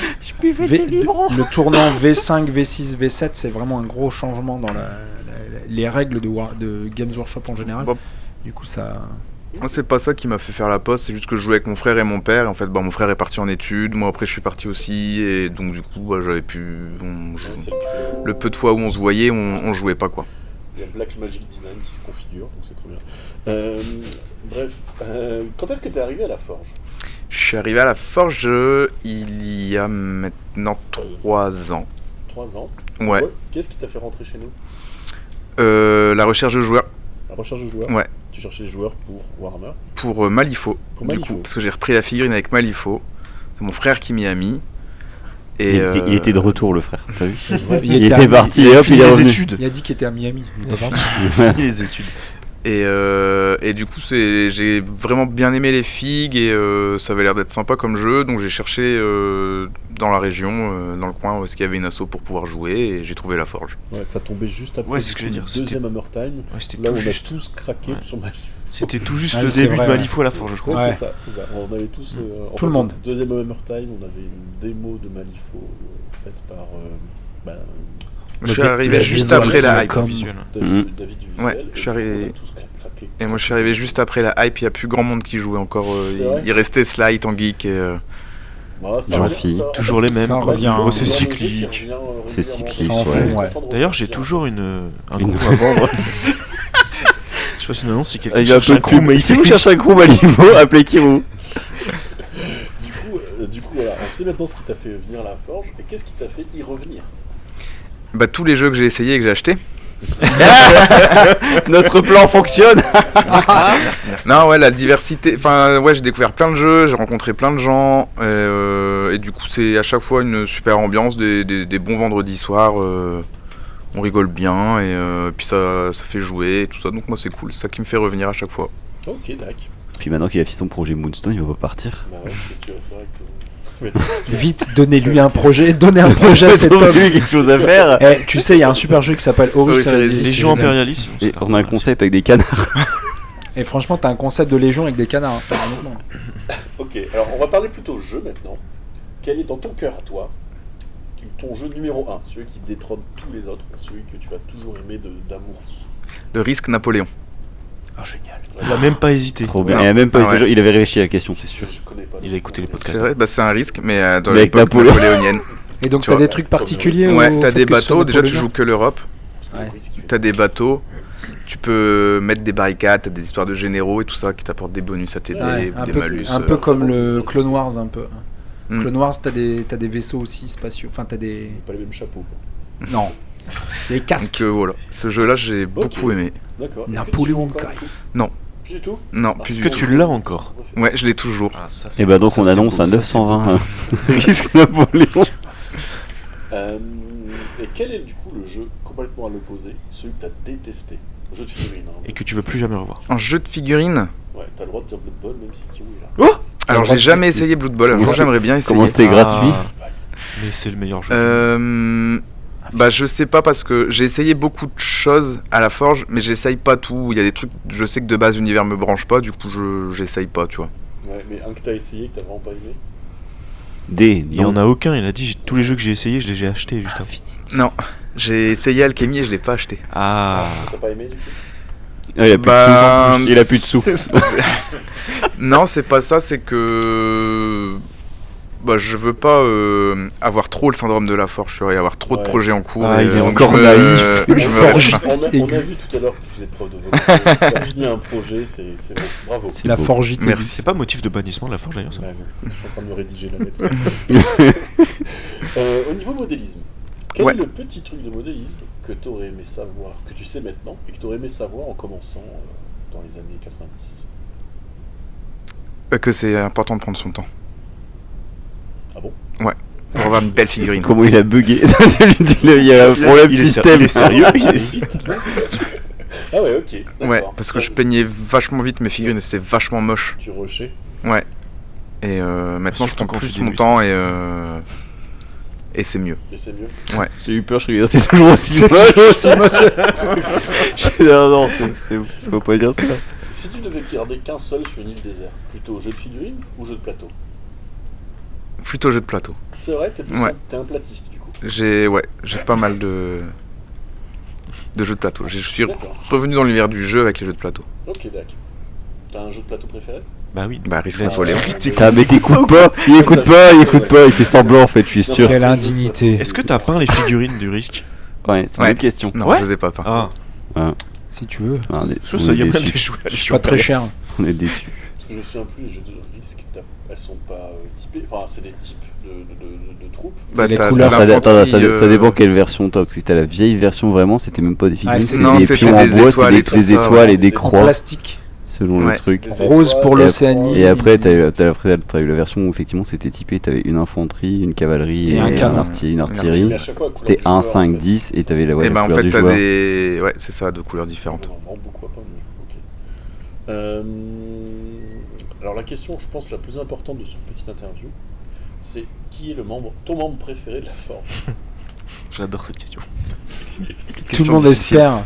tournant V5, V6, V7, c'est vraiment un gros changement dans les règles de Games Workshop en général. Bon. Du coup, ça. Moi, c'est pas ça qui m'a fait faire la poste, c'est juste que je jouais avec mon frère et mon père. Et en fait, mon frère est parti en études, moi après je suis parti aussi, et donc du coup, j'avais pu. C'est le créneau. Le peu de fois où on se voyait, on jouait pas quoi. Il y a Black Magic Design qui se configure, donc c'est très bien. Bref, quand est-ce que tu es arrivé à la forge? Je suis arrivé à la forge il y a maintenant 3 ans. 3 ans. Ouais. Quoi? Qu'est-ce qui t'a fait rentrer chez nous? La recherche de joueurs La recherche de joueurs? Ouais. Tu cherchais des joueurs pour Warhammer? pour Malifaux. Pour Du Malifaux. coup, parce que j'ai repris la figurine avec Malifaux. C'est mon frère qui m'y a mis. Et Il était de retour, le frère. T'as vu Il Il était était à- parti il a et hop, fini il est les revenu. études. Il a dit qu'il était à Miami. Il est parti. Les études. Et du coup, j'ai vraiment bien aimé les figues et ça avait l'air d'être sympa comme jeu. Donc j'ai cherché dans la région, dans le coin, où est-ce qu'il y avait une asso pour pouvoir jouer, et j'ai trouvé la forge. Ouais, ça tombait juste après Ouais, c'est ce que je veux le dire, deuxième Hammer Time. Ouais, c'était Là, tout on a juste. tous craqué Ouais. sur Malifaux. C'était tout juste Ah, le c'est début vrai, de Malifaux à la forge, je crois. Ouais. C'est ça. On avait tous. Tout le monde. au deuxième Hammer Time, on avait une démo de Malifaux faite par Je suis Le arrivé vi- juste visual, après la le hype. com. Visuel. David du Ouais, Visuel. je suis et arrivé- on a tous craqué. Et moi je suis arrivé juste après la hype, il n'y a plus grand monde qui jouait encore. C'est vrai Il restait Slight en geek et. Voilà, ça Jean revient, Fille. ça- Toujours les mêmes. Ça quoi. revient, Oh, c'est un jeu qui cyclique. revient, C'est régulièrement. cyclique, Ça en ouais. fond, ouais. Content de D'ailleurs, j'ai ressortir. toujours un Une- groupe à vendre. Je sais pas si une annonce, si quelqu'un Il y a un cherche peu un crew, mais si vous cherchez un crew Malifaux, appelez Kiro. Du coup, voilà, on sait maintenant ce qui t'a fait venir à la forge, et qu'est-ce qui t'a fait y revenir? Bah, tous les jeux que j'ai essayés et que j'ai achetés. Notre plan fonctionne. Non, ouais, la diversité. Enfin, ouais, j'ai découvert plein de jeux, j'ai rencontré plein de gens. Et du coup, c'est à chaque fois une super ambiance, des bons vendredis soirs. On rigole bien et puis ça fait jouer et tout ça. Donc, moi, c'est cool. C'est ça qui me fait revenir à chaque fois. Ok, d'accord. Puis maintenant qu'il a fait son projet Moonstone, il va pas partir. Bah ouais, qu'est-ce que tu vas faire avec toi? Vite, donnez-lui un projet. Donnez un projet à cet homme. lui quelque chose à faire. Eh, tu sais, il y a un super jeu qui s'appelle Horus Horus Heresy. Heresy. c'est Légion génial. impérialiste. Et on a un concept avec des canards. Et franchement, t'as un concept de Légion avec des canards. hein. Honnêtement. Ok, alors on va parler plutôt jeu maintenant. Quel est dans ton cœur à toi ton jeu numéro 1, celui qui détrône tous les autres, celui que tu as toujours aimé d'amour? Le risque Napoléon. Oh, génial. Il a même pas hésité. Trop bien. Non. Il a même pas Ah ouais. il avait réfléchi à la question, c'est sûr. Je connais pas. Il a écouté les podcasts. C'est vrai, bah, c'est un risque, mais dans Mais avec l'époque Napoléon. napoléonienne. Et donc, Tu t'as vois, des trucs particuliers Ouais, au t'as fait des que ce soit bateaux. Déjà, tu napoléonien joues que l'Europe. Ouais. T'as des bateaux. Tu peux mettre des barricades, t'as des histoires de généraux et tout ça qui t'apportent des bonus à tes dés, Ouais, des un malus. peu, un peu comme le Clone Wars, un peu. Mm. Clone Wars, t'as des vaisseaux aussi spatiaux. Enfin, t'as des. Pas les mêmes chapeaux. Quoi. Non. Les casques. Donc voilà, ce jeu-là j'ai beaucoup aimé. D'accord. Napoléon Kai. Kai. Non. Plus du tout. Non, Ah, plus Est-ce du que tout. tu l'as encore? Ouais, je l'ai toujours. Ah, ça, Et bah donc on annonce un 920 risque Napoléon. Et quel est du coup le jeu complètement à l'opposé, celui que t'as détesté? Le jeu de figurines. Hein. Et que tu veux plus jamais revoir. Un jeu de figurines. Ouais, t'as le droit de dire Blood Bowl même si Kiro est là. Alors j'ai jamais essayé Blood Bowl, alors j'aimerais bien essayer. Comment c'est gratuit? Par exemple. Mais c'est le meilleur jeu. Bah je sais pas parce que j'ai essayé beaucoup de choses à la forge, mais j'essaye pas tout. Il y a des trucs, je sais que de base l'univers me branche pas, du coup j'essaye pas, tu vois. Ouais, mais un que t'as essayé que t'as vraiment pas aimé. Il y en a aucun, il a dit tous les jeux que j'ai essayé, je les ai achetés juste avant. Non, j'ai essayé Alchemy et je l'ai pas acheté. Ah, T'as pas aimé du coup? Ah, il a plus Bah, de sous. Il a plus de sous. Non, c'est pas ça, c'est que bah, je veux pas avoir trop le syndrome de la forge, tu vois, et avoir trop de Ouais. projets en cours. Ah, et, il est donc encore je me- naïf. je Une me forge. restreins. On a Aigu. vu tout à l'heure que tu faisais preuve de volonté. Tu as fini un projet, c'est bon. Bravo. C'est La beau. forgite. Merci. c'est pas motif de bannissement de la forge d'ailleurs ça. Ouais, mais je suis en train de me rédiger la lettre. Au niveau modélisme, quel Ouais. est le petit truc de modélisme que tu aurais aimé savoir, que tu sais maintenant, et que tu aurais aimé savoir en commençant dans les années 90? Que c'est important de prendre son temps. Ah bon? Pour avoir une belle figurine. Comment il a bugué. Il y a un problème il est système. il est sérieux. Il est vite. Ah ouais, ok. Ouais, d'accord. parce que je peignais vachement vite mes figurines et c'était vachement moche. Tu rushais. Ouais. Et maintenant je Surtout prends quand tu plus mon débutes. temps Et c'est mieux. Et c'est mieux. J'ai eu peur, je regarde, c'est toujours aussi C'est moche. toujours aussi moche. Non, faut pas dire ça. Si tu devais garder qu'un seul sur une île déserte, plutôt jeu de figurines ou jeu de plateau? Plutôt jeu de plateau. C'est vrai, t'es un platiste du coup. J'ai pas mal de jeux de plateau. Je suis D'accord. revenu dans l'univers du jeu avec les jeux de plateau. Ok, d'accord. T'as un jeu de plateau préféré? Bah oui. Bah, Risk Ah, Napoléon. Ah, mais t'écoutes pas, il écoute pas, il fait semblant en fait, je suis sûr. Quelle indignité. Est-ce que t'as peint les figurines du Risk? Ouais, c'est une Ouais. autre question. Non, Ouais. je les ai pas peints. Ah, Si tu veux. Ah, on est- ça, on ça est y a même déçus. des jouets. Je suis pas très cher. On est déçus. Parce que je sais un plus, les jeux de risque, elles sont pas typées. Enfin, c'est des types de troupes. Bah, Les t'as couleurs, Ça, l'infanterie, ça dépend quelle version t'as, parce que t'as la vieille version vraiment, c'était même pas des figurines, Ah, c'était non, des c'était pions en des bois, étoiles et c'était tout des ça, étoiles ouais. et des En En croix, plastique. selon le Ouais. truc. Des Rose étoiles, pour des l'Océanie. croix. Et après, t'as eu la version où effectivement c'était typé, t'avais une infanterie, une cavalerie Et et un canon. une Mais artillerie. à chaque fois, la couleur C'était du joueur, 1, en 5, fait. 10 et t'avais la, Et la bah, en couleur fait, du t'as joueur. des. Ouais, c'est ça, de couleurs différentes. On en vend beaucoup à pas, mais ok. Alors, la question, je pense, la plus importante de cette petite interview, c'est qui est ton membre préféré de la Forge? J'adore cette question. Tout le monde difficile. espère.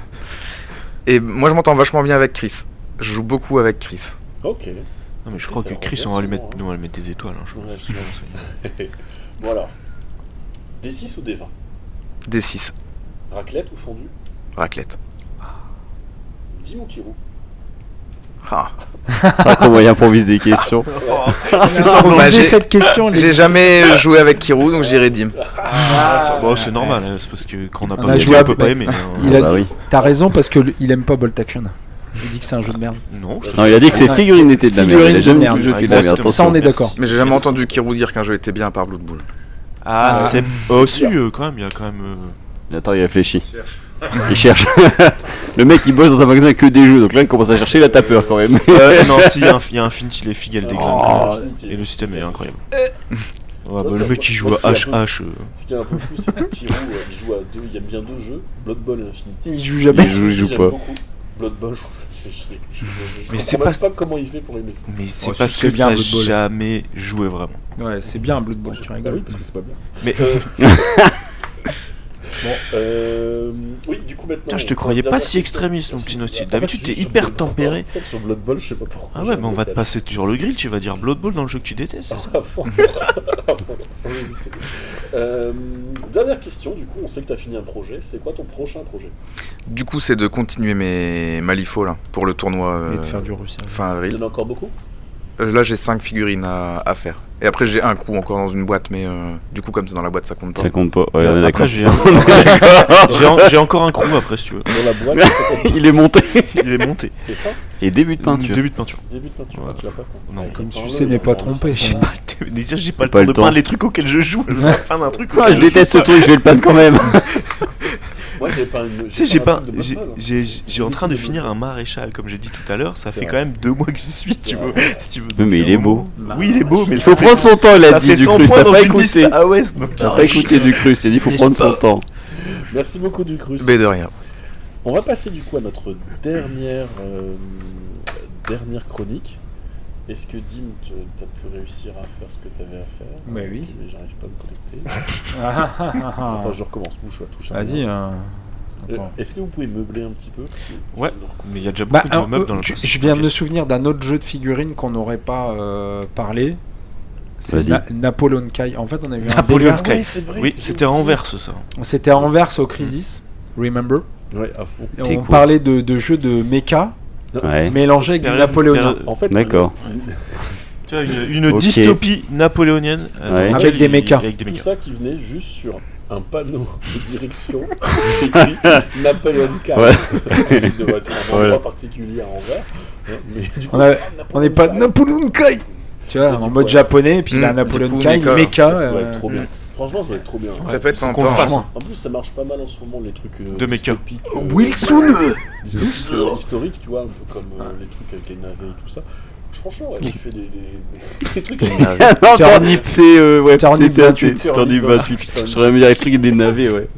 Et moi, je m'entends vachement bien avec Chris. Je joue beaucoup avec Chris. Ok. Non, mais je Chris, crois que ça Chris, revient on va lui souvent, mettre, hein. nous, on va lui mettre des étoiles. Hein, je Ouais, pense. je pense. Bon, alors. D6 ou D20? D6. Raclette ou fondu? Raclette. Dim ou Kirou? Ah. Ah, comment il improvise des questions. Bah, J'ai cette question. les- J'ai jamais joué avec Kirou, donc j'irai Dim. Bon, c'est normal, hein, c'est parce que quand on n'a On pas a de joué on à- peut pas aimer. hein. Il a- Bah oui. T'as raison parce que il aime pas Bolt Action. Il dit que c'est un jeu de merde. Non, je Non, il a dit que ses Ouais. figurines étaient de la merde. Il a Figurines jamais de vu le merde. jeu qui est de la merde. Exactement. Ça, on est Attention. d'accord. Mais j'ai jamais entendu Kirou dire qu'un jeu était bien par Blood Bowl. Ah, c'est c'est aussi sûr. quand même, il y a quand même. Attends, il réfléchit. Il cherche. Le mec il bosse dans un magasin que des jeux, donc là il commence à chercher, là t'as peur quand même. Non, si, il y a Infinity les figues, elle déglingue. Oh, Et le système est incroyable. Ça, Ouais, bah, c'est le un mec peu- qui joue moi, à ce qui est un peu HH. Ce qui est un peu fou, c'est que Kirou, il joue à deux. Il y a bien deux jeux, Blood Bowl et Infinity. Il joue jamais. Il joue J'aime pas. beaucoup. Blood Bowl, je trouve ça fait chier. Mais Je c'est comprends pas- même pas comment il fait pour aimer ça. Mais c'est Oh, parce c'est que bien, t'as Blood Bowl. jamais joué vraiment. Ouais, c'est bien un Blood Bowl, tu Bah rigoles. oui, parce que c'est pas bien. Mais Bon, oui, du coup maintenant. putain, je te on croyais va pas dernière si question. extrémiste, mon petit En Nosti. fait, D'habitude, je t'es suis sur hyper Blood- tempéré. En fait, sur Blood Bowl, je sais pas pourquoi. Ah ouais, bah on va te passer sur le grill, tu vas dire Blood Bowl dans le jeu que tu détestes. c'est ça À fond, sans hésiter. Dernière question, du coup, on sait que tu as fini un projet. C'est quoi ton prochain projet? Du coup, c'est de continuer mes Malifaux là, pour le tournoi Et de faire du russe. fin Il y avril. en a encore beaucoup? Là, j'ai 5 figurines à faire. Et après, j'ai un coup encore dans une boîte, mais du coup, comme c'est dans la boîte, ça compte pas. Ça compte pas, ouais, on est d'accord. Après, j'ai encore un crew après, si tu veux. Dans la boîte, c'est quoi? Il est monté. Il est monté. Et pas Et début de peinture. Début de peinture. Début de peinture, Ouais. tu l'as pas quoi. Non, C'est comme quand tu même sais, n'est pas le- trompé. J'ai pas le temps- déjà, j'ai pas le Pas temps le de temps. peindre les trucs auxquels je joue. La fin d'un truc. Ah, auquel je déteste ce joue pas. truc, je vais le peindre quand même. Moi, j'ai pas une. Tu sais, j'ai un pas, truc de Blood Bowl, hein. j'ai en train de finir un maréchal, comme j'ai dit tout à l'heure. Ça C'est fait vrai. quand même 2 mois que j'y suis, C'est tu vrai. veux. Si tu veux. Oui, mais il est beau. Oui, il est beau, mais Il faut prendre son temps, il a ça dit fait du 100 cru. points T'as dans pas une liste écouté. à Ouest. donc- T'as pas écouté du cru, il dit faut prendre son temps. Merci beaucoup, Ducrus. Mais de rien. On va passer du coup à notre dernière chronique. Est-ce que Dim, tu as pu réussir à faire ce que tu avais à faire? Bah oui. Mais j'arrive pas à me connecter. Ah. Attends, je recommence. Bouge, touche. Vas-y. Attends. Est-ce que vous pouvez meubler un petit peu? Parce que- Ouais, mais il y a déjà Bah, beaucoup de meubles dans le je viens de me souvenir d'un autre jeu de figurines qu'on n'aurait pas parlé. C'est Vas-y. Napoleon Kai. En fait, on a eu un Napoleon débat. Sky. Ouais, c'est vrai. Oui, j'ai c'était à oublié. Anvers ça. C'était à Anvers au Crisis. Remember? Ouais, à fond. Et C'est on cool. parlait de jeux de mecha Ouais, mélangés avec du Période- napoléonien. période- En fait, D'accord. Tu vois, une Ok. dystopie napoléonienne Ouais. Avec des mechas. Avec des tout mechas. ça qui venait juste sur un panneau de direction écrit Napoléon Kai. Ouais. Il devrait être un endroit Voilà. particulier à Anvers. hein, mais du coup, On a- Napoléon On n'est pas Kai. Napoleon Kai. Tu vois, Et en du mode coup, japonais, et puis là, du Napoleon coup, Kai, mecha. mecha. Ça va être trop bien. Franchement, ça va être trop bien. Ça peut être faut sympa. qu'on le fasse. hein. En plus, ça marche pas mal en ce moment, les trucs De mecha. dystopiques, Wilson. historiques, tu vois, un peu comme les trucs avec les navets et tout ça. Franchement, ouais, tu fais des trucs avec Non, Turnip. c'est ouais, Turnip c'est assez. 28. Turnip 28. J'aurais aimé dire les trucs des navets, ouais.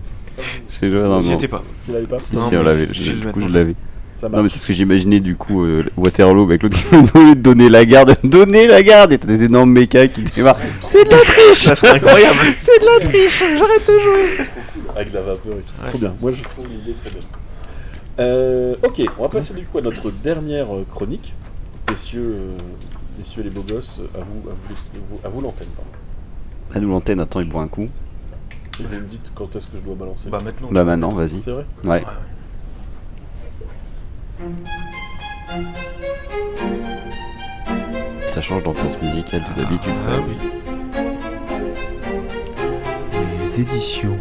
Je sais pas, non, J'y non. étais pas. Tu l'avais pas? Si, Non, si, on mais l'avait. j'ai Du le coup, je mettre. l'avais. Ça Non mais marche. c'est ce que j'imaginais du coup Waterloo avec l'autre qui veut donner la garde et t'as des énormes mechas qui démarrent. C'est de la triche. Ça serait incroyable. C'est de la triche. J'arrête de jouer. Trop cool. Avec la vapeur et tout. Ouais. Trop bien. Moi, je trouve l'idée très bien. Ok, on va passer du coup à notre dernière chronique. Messieurs les beaux gosses, à vous l'antenne, pardon. À nous l'antenne, attends, il boit un coup. Et vous me dites quand est-ce que je dois balancer. Bah maintenant. Bah maintenant, vas-y. C'est vrai. Ouais. Ça change d'ambiance musicale tout d'habitude. Ah oui. Les éditions.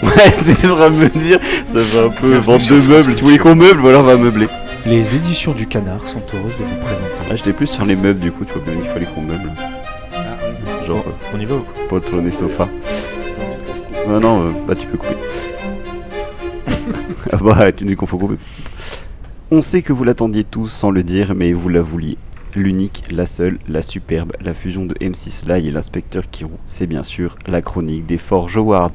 Ouais, c'est vrai me dire, ça fait un peu vente de meubles. Tu voulais qu'on meuble, voilà, on va meubler. Les éditions du Canard sont heureuses de vous présenter. Là, j'étais plus sur les meubles du coup, tu vois bien, il fallait qu'on meuble. Genre, On y va ou quoi poltron sofa. Vous me dites quand je coupe. Non, bah tu peux couper. Ah bah, tu dis qu'on faut couper. On sait que vous l'attendiez tous sans le dire, mais vous la vouliez. L'unique, la seule, la superbe, la fusion de MC Sly et l'inspecteur Kirou, c'est bien sûr la chronique des Forge Awards.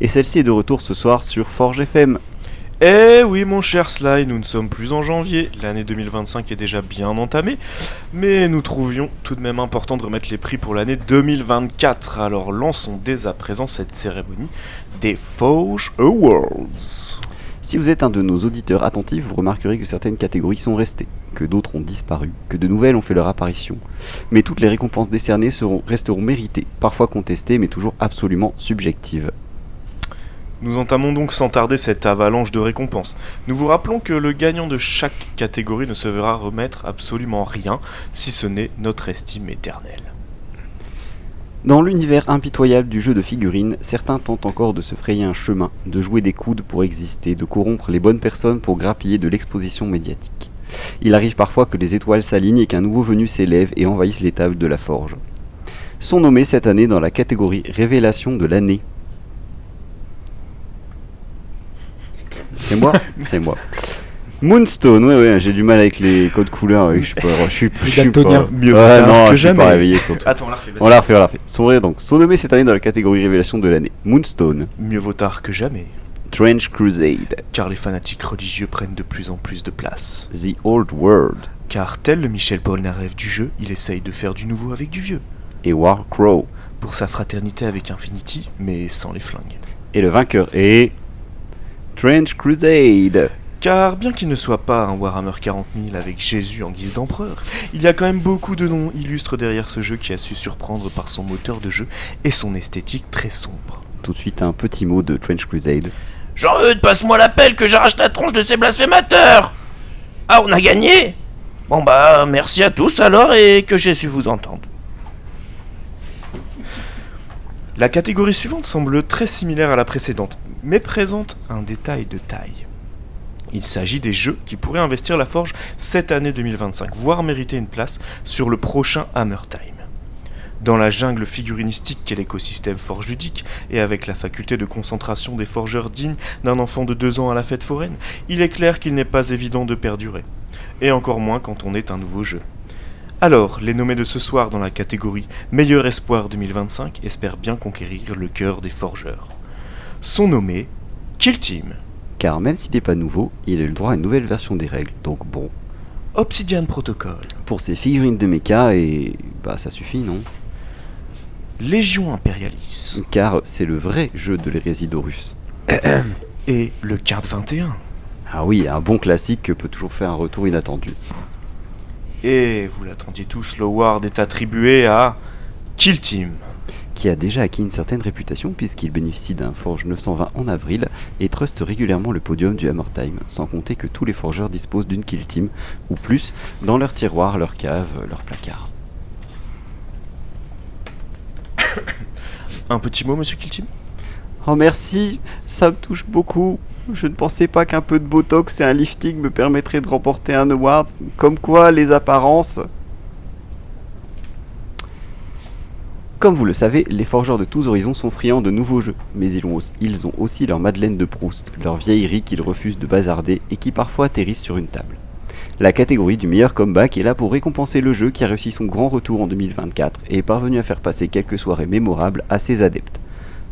Et celle-ci est de retour ce soir sur Forge FM. Eh oui mon cher Sly, nous ne sommes plus en janvier, l'année 2025 est déjà bien entamée, mais nous trouvions tout de même important de remettre les prix pour l'année 2024, alors lançons dès à présent cette cérémonie des Forge Awards. Si vous êtes un de nos auditeurs attentifs, vous remarquerez que certaines catégories sont restées, que d'autres ont disparu, que de nouvelles ont fait leur apparition. Mais toutes les récompenses décernées resteront méritées, parfois contestées, mais toujours absolument subjectives. Nous entamons donc sans tarder cette avalanche de récompenses. Nous vous rappelons que le gagnant de chaque catégorie ne se verra remettre absolument rien, si ce n'est notre estime éternelle. Dans l'univers impitoyable du jeu de figurines, certains tentent encore de se frayer un chemin, de jouer des coudes pour exister, de corrompre les bonnes personnes pour grappiller de l'exposition médiatique. Il arrive parfois que les étoiles s'alignent et qu'un nouveau venu s'élève et envahisse les tables de la forge. Sont nommés cette année dans la catégorie Révélation de l'année. C'est moi. Moonstone, ouais, j'ai du mal avec les codes couleurs, je suis daltonien. pas... Mieux Ouais, tard non, que je suis pas jamais. réveillé surtout. Attends, on la refait. vas-y. On la refait. Sont nommés cette année dans la catégorie Révélation de l'année. Moonstone, Mieux vaut tard que jamais, Trench Crusade, car les fanatiques religieux prennent de plus en plus de place. The Old World Car tel le Michel Polnareff du jeu, il essaye de faire du nouveau avec du vieux. et Warcrow. Pour sa fraternité avec Infinity, mais sans les flingues. Et le vainqueur est... Trench Crusade. Car bien qu'il ne soit pas un Warhammer 40 000 avec Jésus en guise d'empereur, il y a quand même beaucoup de noms illustres derrière ce jeu qui a su surprendre par son moteur de jeu et son esthétique très sombre. Tout de suite un petit mot de Trench Crusade. Jean-Eudes, passe-moi l'appel que j'arrache la tronche de ces blasphémateurs. Ah, on a gagné. Bon bah, merci à tous alors et que j'ai su vous entendre. La catégorie suivante semble très similaire à la précédente, mais présente un détail de taille. Il s'agit des jeux qui pourraient investir la forge cette année 2025, voire mériter une place sur le prochain Hammer Time. Dans la jungle figurinistique qu'est l'écosystème forge ludique, et avec la faculté de concentration des forgeurs dignes d'un enfant de 2 ans à la fête foraine, il est clair qu'il n'est pas évident de perdurer. Et encore moins quand on est un nouveau jeu. Alors, les nommés de ce soir dans la catégorie Meilleur Espoir 2025 espèrent bien conquérir le cœur des forgeurs. Sont nommés Kill Team, Car même s'il n'est pas nouveau, il a eu le droit à une nouvelle version des règles. Donc bon, Obsidian Protocol, pour ces figurines de mecha, et bah ça suffit, non? Légion Imperialis Car c'est le vrai jeu de l'hérésie d'Horus. et le Card 21. Ah oui, un bon classique que peut toujours faire un retour inattendu. Et vous l'attendiez tous, l'award est attribué à Kill Team. Qui a déjà acquis une certaine réputation puisqu'il bénéficie d'un Forge 920 en avril et truste régulièrement le podium du Hammer Time, sans compter que tous les forgeurs disposent d'une Kill Team, ou plus, dans leur tiroir, leur cave, leur placard. Un petit mot, monsieur Kill Team? Oh merci, ça me touche beaucoup. Je ne pensais pas qu'un peu de botox et un lifting me permettraient de remporter un award. Comme quoi, les apparences... Comme vous le savez, les forgeurs de tous horizons sont friands de nouveaux jeux, mais ils ont aussi leur Madeleine de Proust, leur vieillerie qu'ils refusent de bazarder et qui parfois atterrissent sur une table. La catégorie du meilleur comeback est là pour récompenser le jeu qui a réussi son grand retour en 2024 et est parvenu à faire passer quelques soirées mémorables à ses adeptes.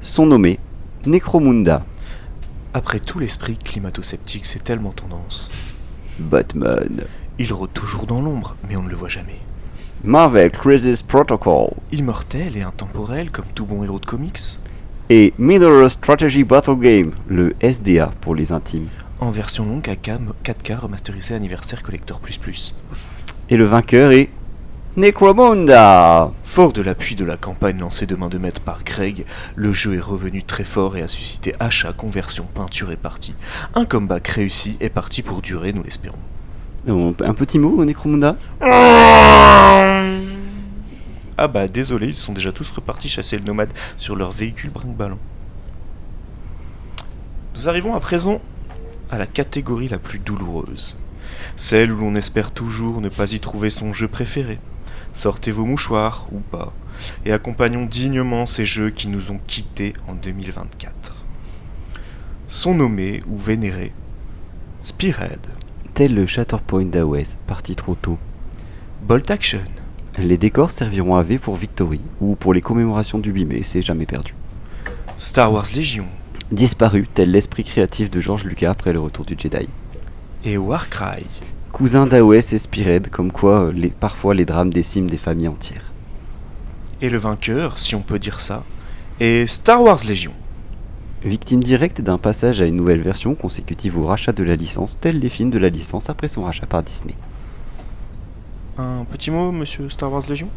Sont nommés Necromunda, Après tout, l'esprit climato-sceptique, c'est tellement tendance. Batman. Il rôde toujours dans l'ombre, mais on ne le voit jamais. Marvel Crisis Protocol. Immortel et intemporel comme tout bon héros de comics. Et Middle Strategy Battle Game, le SDA pour les intimes. En version longue à 4K remasterisé anniversaire collector ++. Et le vainqueur est Necromunda. Fort de l'appui de la campagne lancée de main de maître par Greg, le jeu est revenu très fort et a suscité achats, conversions, peintures et parties. Un comeback réussi est parti pour durer, nous l'espérons. Un petit mot, Necromunda? Ah bah désolé, ils sont déjà tous repartis chasser le nomade sur leur véhicule brinque-ballant. Nous arrivons à présent à la catégorie la plus douloureuse. Celle où l'on espère toujours ne pas y trouver son jeu préféré. Sortez vos mouchoirs, ou pas, et accompagnons dignement ces jeux qui nous ont quittés en 2024. Sont nommés ou vénérés Spearhead, Tel le Shatterpoint d'AOS, parti trop tôt. Bolt Action, Les décors serviront à V pour Victory, ou pour les commémorations du 8 mai, c'est jamais perdu. Star Wars Légion Disparu, tel l'esprit créatif de George Lucas après le retour du Jedi. et Warcry. Cousin d'AOS et Spearhead, comme quoi parfois les drames déciment des familles entières. Et le vainqueur, si on peut dire ça, est Star Wars Légion. Victime directe d'un passage à une nouvelle version consécutive au rachat de la licence, tels les films de la licence après son rachat par Disney. Un petit mot, monsieur Star Wars Légion?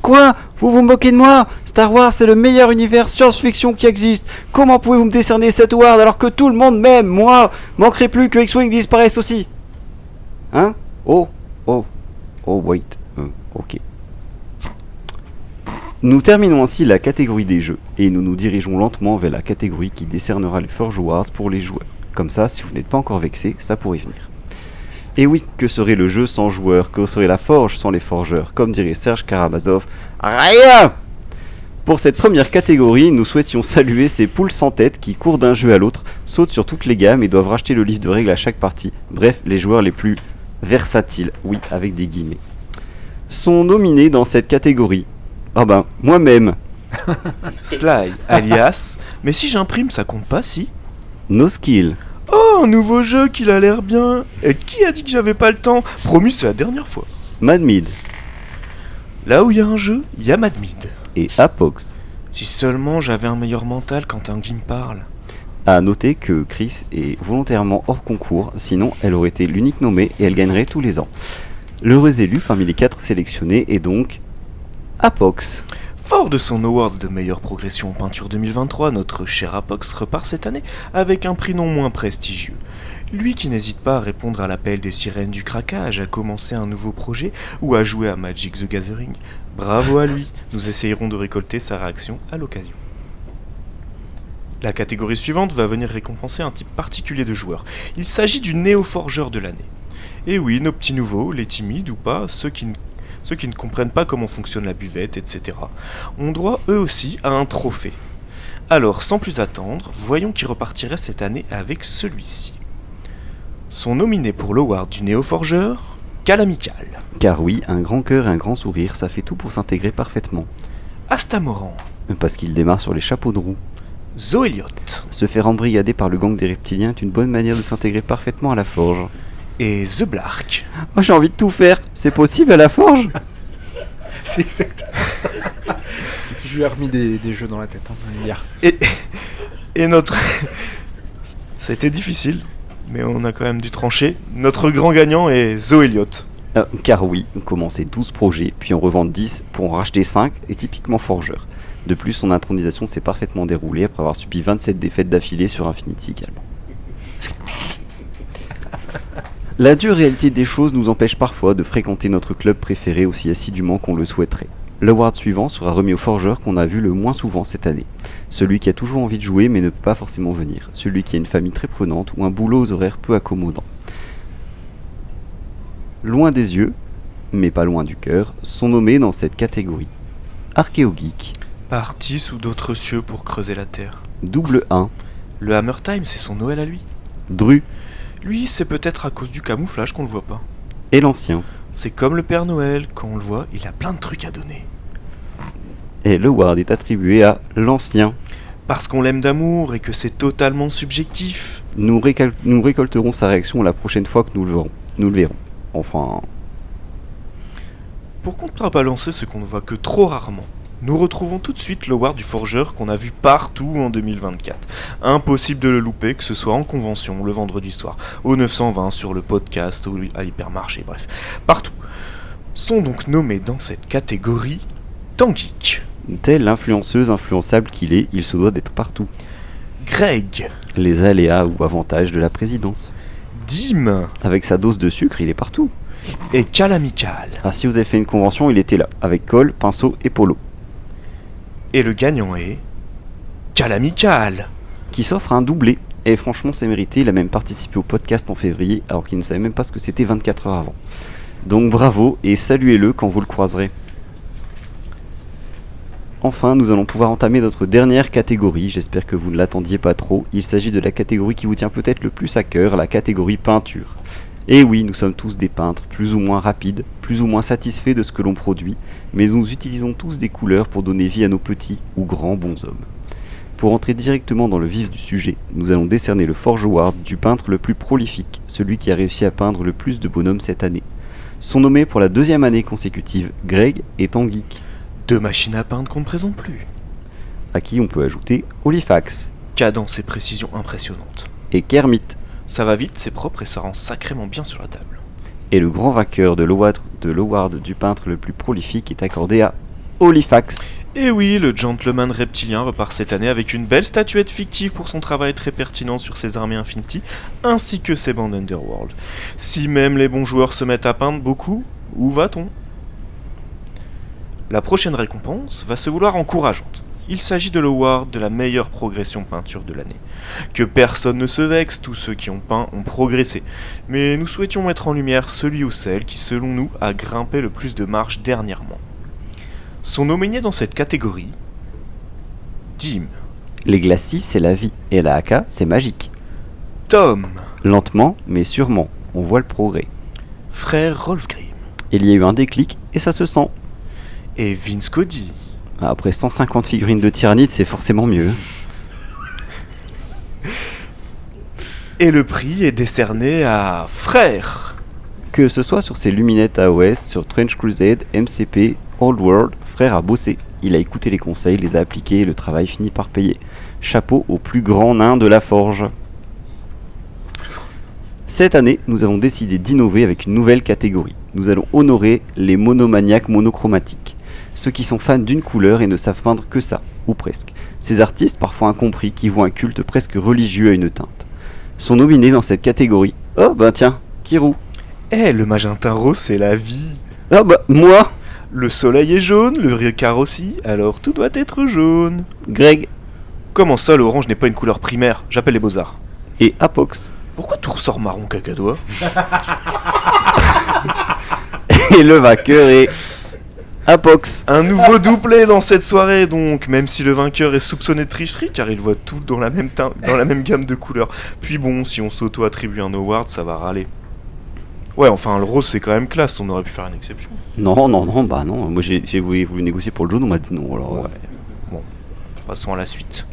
Quoi? Vous vous moquez de moi? Star Wars c'est le meilleur univers science-fiction qui existe. Comment pouvez-vous me décerner cet award alors que tout le monde m'aime? Moi, manquerait plus que X-Wing disparaisse aussi. Hein? Oh, wait. Ok. Nous terminons ainsi la catégorie des jeux, et nous nous dirigeons lentement vers la catégorie qui décernera les Forge Awards pour les joueurs. Comme ça, si vous n'êtes pas encore vexé, ça pourrait venir. Et oui, que serait le jeu sans joueurs? Que serait la Forge sans les forgeurs? Comme dirait Serge Karamazov, rien! Pour cette première catégorie, nous souhaitions saluer ces poules sans tête qui courent d'un jeu à l'autre, sautent sur toutes les gammes et doivent racheter le livre de règles à chaque partie. Bref, les joueurs les plus versatiles, oui, avec des guillemets. Sont nominés dans cette catégorie. Ah ben, moi-même. Sly, alias. Mais si j'imprime, ça compte pas, si? No Skill. Oh, un nouveau jeu qu'il a l'air bien. Et qui a dit que j'avais pas le temps? Promis, c'est la dernière fois. Mad Mid. Là où il y a un jeu, il y a Mad Mid. Et Apox. Si seulement j'avais un meilleur mental quand un game parle. À noter que Chris est volontairement hors concours, sinon elle aurait été l'unique nommée et elle gagnerait tous les ans. L'heureux élu parmi les 4 sélectionnés est donc Apox. Fort de son Awards de meilleure progression en peinture 2023, notre cher Apox repart cette année avec un prix non moins prestigieux. Lui qui n'hésite pas à répondre à l'appel des sirènes du craquage, à commencer un nouveau projet ou à jouer à Magic the Gathering. Bravo à lui, nous essayerons de récolter sa réaction à l'occasion. La catégorie suivante va venir récompenser un type particulier de joueur. Il s'agit du néo-forgeur de l'année. Et oui, nos petits nouveaux, les timides ou pas, ceux qui ne comprennent pas comment fonctionne la buvette, etc., ont droit eux aussi à un trophée. Alors, sans plus attendre, voyons qui repartirait cette année avec celui-ci. Sont nominés pour l'award du néo-forgeur, Calamical, Car oui, un grand cœur et un grand sourire, ça fait tout pour s'intégrer parfaitement. Astamoran, Parce qu'il démarre sur les chapeaux de roue. Zoéliot Se faire embrigader par le gang des reptiliens est une bonne manière de s'intégrer parfaitement à la forge. et The Blark. Oh, j'ai envie de tout faire. C'est possible à la forge? C'est exactement ça. Je lui ai remis des jeux dans la tête hier. Et notre... Ça a été difficile, mais on a quand même dû trancher. Notre grand gagnant est Zoéliot. Car oui, commencer 12 projets, puis en revendre 10 pour en racheter 5 est typiquement forgeur. De plus, son intronisation s'est parfaitement déroulée après avoir subi 27 défaites d'affilée sur Infinity également. La dure réalité des choses nous empêche parfois de fréquenter notre club préféré aussi assidûment qu'on le souhaiterait. L'award suivant sera remis au forgeur qu'on a vu le moins souvent cette année. Celui qui a toujours envie de jouer mais ne peut pas forcément venir. Celui qui a une famille très prenante ou un boulot aux horaires peu accommodants. Loin des yeux, mais pas loin du cœur, sont nommés dans cette catégorie. Archéogeek, Parti sous d'autres cieux pour creuser la terre. Double 1, Le Hammer Time, c'est son Noël à lui. Dru Lui, c'est peut-être à cause du camouflage qu'on le voit pas. et l'Ancien. C'est comme le Père Noël, quand on le voit, il a plein de trucs à donner. Et l'award est attribué à l'Ancien. Parce qu'on l'aime d'amour et que c'est totalement subjectif. Nous récolterons sa réaction la prochaine fois que nous le verrons. nous le verrons. Enfin, Pour contrebalancer ce qu'on ne voit que trop rarement, nous retrouvons tout de suite l'Howard du Forgeur qu'on a vu partout en 2024. Impossible de le louper, que ce soit en convention, le vendredi soir, au 920, sur le podcast, ou à l'hypermarché, bref, partout. Sont donc nommés dans cette catégorie Tangeek, tel l'influenceuse influençable qu'il est, il se doit d'être partout. Greg, Les aléas ou avantages de la présidence. Dim Avec sa dose de sucre, il est partout. et Calamical. Ah, si vous avez fait une convention, il était là, avec colle, pinceau et polo. Et le gagnant est Calamical. Qui s'offre un doublé. Et franchement, c'est mérité, il a même participé au podcast en février, alors qu'il ne savait même pas ce que c'était 24 heures avant. Donc bravo, et saluez-le quand vous le croiserez. Enfin, nous allons pouvoir entamer notre dernière catégorie, j'espère que vous ne l'attendiez pas trop. Il s'agit de la catégorie qui vous tient peut-être le plus à cœur, la catégorie peinture. Et oui, nous sommes tous des peintres, plus ou moins rapides, plus ou moins satisfaits de ce que l'on produit, mais nous utilisons tous des couleurs pour donner vie à nos petits ou grands bonshommes. Pour entrer directement dans le vif du sujet, nous allons décerner le Forge Award du peintre le plus prolifique, celui qui a réussi à peindre le plus de bonhommes cette année. Sont nommés pour la 2e année consécutive Greg et Tangeek, 2 machines à peindre qu'on ne présente plus. à qui on peut ajouter Olifax Cadence et précision impressionnantes. et Kermit. Ça va vite, c'est propre et ça rend sacrément bien sur la table. Et le grand vainqueur de l'Award du peintre le plus prolifique est accordé à Olifax. Et oui, le gentleman reptilien repart cette année avec une belle statuette fictive pour son travail très pertinent sur ses armées Infinity, ainsi que ses bandes Underworld. Si même les bons joueurs se mettent à peindre beaucoup, où va-t-on ? La prochaine récompense va se vouloir encourageante. Il s'agit de l'Award de la meilleure progression peinture de l'année. Que personne ne se vexe, tous ceux qui ont peint ont progressé. Mais nous souhaitions mettre en lumière celui ou celle qui, selon nous, a grimpé le plus de marches dernièrement. Sont nominés dans cette catégorie Dim, Les glacis, c'est la vie, et la AK, c'est magique. Tom, Lentement, mais sûrement, on voit le progrès. frère Rolfgrim Il y a eu un déclic, et ça se sent. et Vince Cody. Après 150 figurines de Tyrannide, c'est forcément mieux. Et le prix est décerné à frère. Que ce soit sur ses luminettes AOS, sur Trench Crusade, MCP, Old World, frère a bossé. Il a écouté les conseils, les a appliqués et le travail finit par payer. Chapeau au plus grand nain de la forge. Cette année, nous avons décidé d'innover avec une nouvelle catégorie. Nous allons honorer les monomaniaques monochromatiques. Ceux qui sont fans d'une couleur et ne savent peindre que ça, ou presque. Ces artistes, parfois incompris, qui vouent un culte presque religieux à une teinte. Sont nominés dans cette catégorie. Oh bah tiens, Kirou. Eh, le magenta rose, c'est la vie. Ah bah moi, Le soleil est jaune, le ricard aussi, alors tout doit être jaune. Greg Comment ça, l'orange n'est pas une couleur primaire ? J'appelle les beaux-arts. et Apox. Pourquoi tout ressort marron cacadois ? Et le vainqueur est Apox. Un nouveau doublé dans cette soirée donc, même si le vainqueur est soupçonné de tricherie car il voit tout dans la même gamme de couleurs. Puis bon, si on s'auto-attribue un award, ça va râler. Ouais, enfin le rose c'est quand même classe, on aurait pu faire une exception. Non, bah non. Moi j'ai voulu négocier pour le jaune, on m'a dit non. Alors, Ouais. Bon, passons à la suite.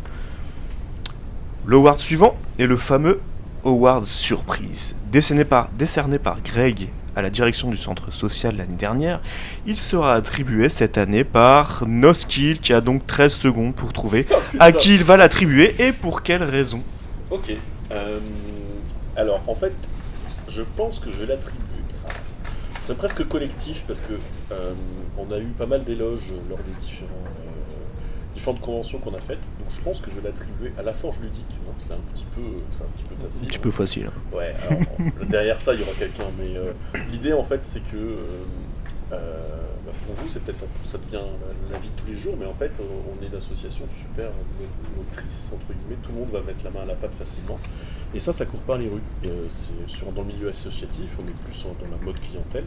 L'award suivant est le fameux Award Surprise. Décerné par Greg à la direction du centre social l'année dernière, il sera attribué cette année par Noskill qui a donc 13 secondes pour trouver à qui il va l'attribuer et pour quelle raison. Ok. Alors, en fait, je pense que je vais l'attribuer. Ce serait presque collectif parce que on a eu pas mal d'éloges lors des différentes conventions qu'on a faites. Donc, je pense que je vais l'attribuer à la Forge Ludique. Bon, c'est un petit peu facile. Un petit peu facile. Ouais. Alors, derrière ça, il y aura quelqu'un. Mais l'idée, en fait, c'est que pour vous, c'est peut-être ça devient la vie de tous les jours, mais en fait, on est une association super motrice entre guillemets. Tout le monde va mettre la main à la pâte facilement. Et ça court pas les rues. Dans le milieu associatif, on est plus dans la mode clientèle.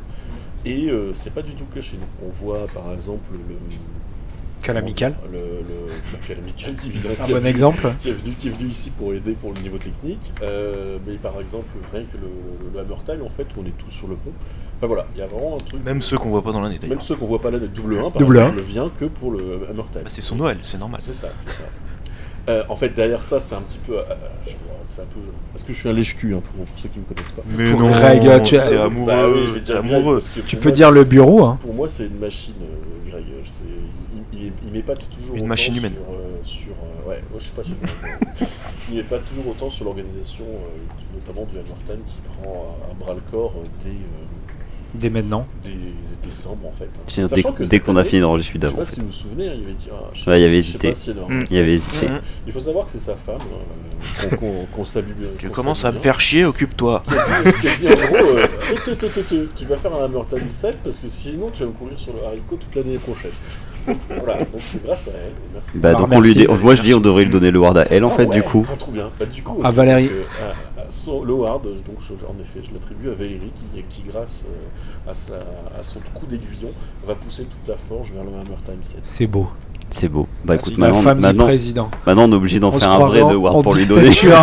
Et c'est pas du tout que chez nous. On voit par exemple Calamical. Calamical qui Un bon exemple. qui est venu ici pour aider pour le niveau technique. Mais par exemple, rien que le Hammer Time, en fait, où on est tous sur le pont. Enfin voilà, il y a vraiment un truc. Même ceux qu'on voit pas dans l'année d'ailleurs. Même ceux qu'on voit pas là, double 1, par Double exemple, 1. ne vient que pour le Hammer Time. Bah, c'est son Noël, c'est normal. C'est ça. En fait, derrière ça, c'est un petit peu. C'est un peu. Parce que je suis un lèche-cul, hein, pour ceux qui me connaissent pas. Mais Pour non, Greg, tu t'es as- amoureux, Bah oui, je vais t'es dire Greg, amoureux. parce que Tu pour peux moi, dire le bureau, hein. Pour moi, c'est une machine, Greg. Il m'épate toujours. Une autant machine humaine. Ouais, moi je sais pas sur. Il m'épate toujours autant sur l'organisation, notamment du Hammer Time, qui prend à bras le corps Dès maintenant. dès décembre en fait. Tiens, Sachant que dès cette qu'on a année, fini d'enregistrer Je sais d'avant. pas En si fait. vous vous souvenez, il avait dit. Ouais, il avait je sais hésité. pas si elle va Il avait hésité. Il faut savoir que c'est sa femme, qu'on salue. Tu qu'on commences salue à me bien, faire chier, occupe-toi. qui a dit en gros, tu vas faire un Hammer Time 7 parce que sinon tu vas me courir sur le haricot toute l'année prochaine. Voilà, donc c'est grâce à elle. Merci. Bah, Alors, donc on lui merci. dit, moi je dis on devrait lui donner le ward à elle en Ah fait ouais, du coup. ah, trop bien. Bah, du coup, À Valérie. le Howard, donc en effet, je l'attribue à Valérie qui grâce à son coup d'aiguillon, va pousser toute la forge vers le Hammer Time 7. C'est beau. C'est beau. Bah Merci. écoute, La femme du maintenant président. on est obligé d'en On faire se un vrai croirait de en ward pour lui donner. dictature.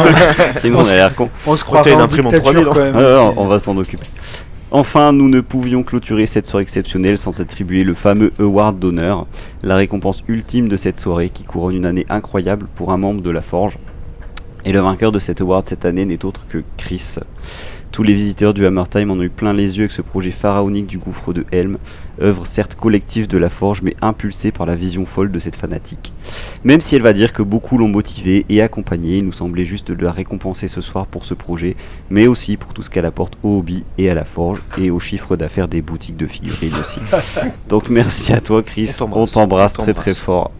Sinon On on se- a l'air con. On se t'as croirait une en imprimante dictature 3000, quand même. Alors, on va s'en occuper. Enfin, nous ne pouvions clôturer cette soirée exceptionnelle sans attribuer le fameux Award d'honneur, la récompense ultime de cette soirée qui couronne une année incroyable pour un membre de la Forge. Et le vainqueur de cet award cette année n'est autre que Chris. Tous les visiteurs du Hammer Time en ont eu plein les yeux avec ce projet pharaonique du gouffre de Helm, œuvre certes collective de la Forge mais impulsée par la vision folle de cette fanatique. Même si elle va dire que beaucoup l'ont motivé et accompagné, il nous semblait juste de la récompenser ce soir pour ce projet, mais aussi pour tout ce qu'elle apporte au hobby et à la Forge et au chiffre d'affaires des boutiques de figurines aussi. Donc merci à toi Chris, on t'embrasse très très fort.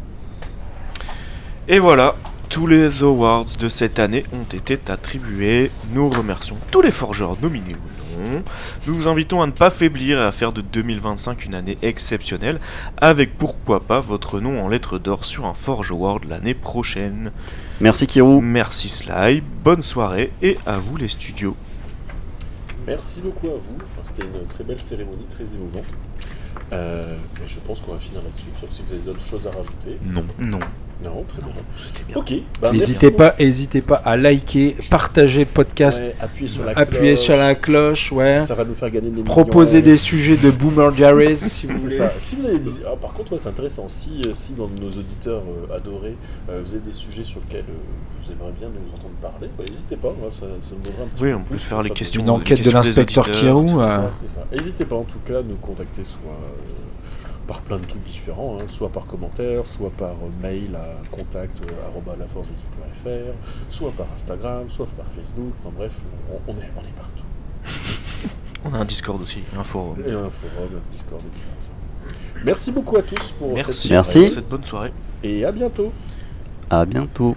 Et voilà, tous les awards de cette année ont été attribués. Nous remercions tous les forgeurs nominés ou non. Nous vous invitons à ne pas faiblir et à faire de 2025 une année exceptionnelle, avec pourquoi pas votre nom en lettres d'or sur un Forge Award l'année prochaine. Merci Kirou. Merci Sly, bonne soirée et à vous les studios. Merci beaucoup à vous. C'était une très belle cérémonie, très émouvante. Et je pense qu'on va finir là-dessus, sauf si vous avez d'autres choses à rajouter. Non. Non, très bien. C'était bien. Ok. Bah, N'hésitez pas à liker, partager le podcast, Ouais, appuyez sur la appuyer cloche. sur la cloche, ouais. Ça va nous faire gagner des Proposer millions. des sujets de Boomer Jarez si vous C'est voulez. ça. Si vous avez des... Alors, par contre, ouais, c'est intéressant. Si dans nos auditeurs adorés, vous avez des sujets sur lesquels vous aimeriez bien nous entendre parler, bah, n'hésitez pas. Moi, ça me donnera un petit Oui, peu on peut plus, faire les ça peut- questions. Une enquête de questions des l'inspecteur auditeurs, Kirou. C'est ça. N'hésitez pas en tout cas à nous contacter soit par plein de trucs différents, hein, soit par commentaire, soit par mail à contact@laforgeéquipe.fr, soit par Instagram, soit par Facebook. Enfin bref, on est partout. On a un Discord aussi, un forum. Et un forum, un Discord, etc. Merci beaucoup à tous pour Merci. cette Merci. pour cette bonne soirée. et à bientôt. À bientôt.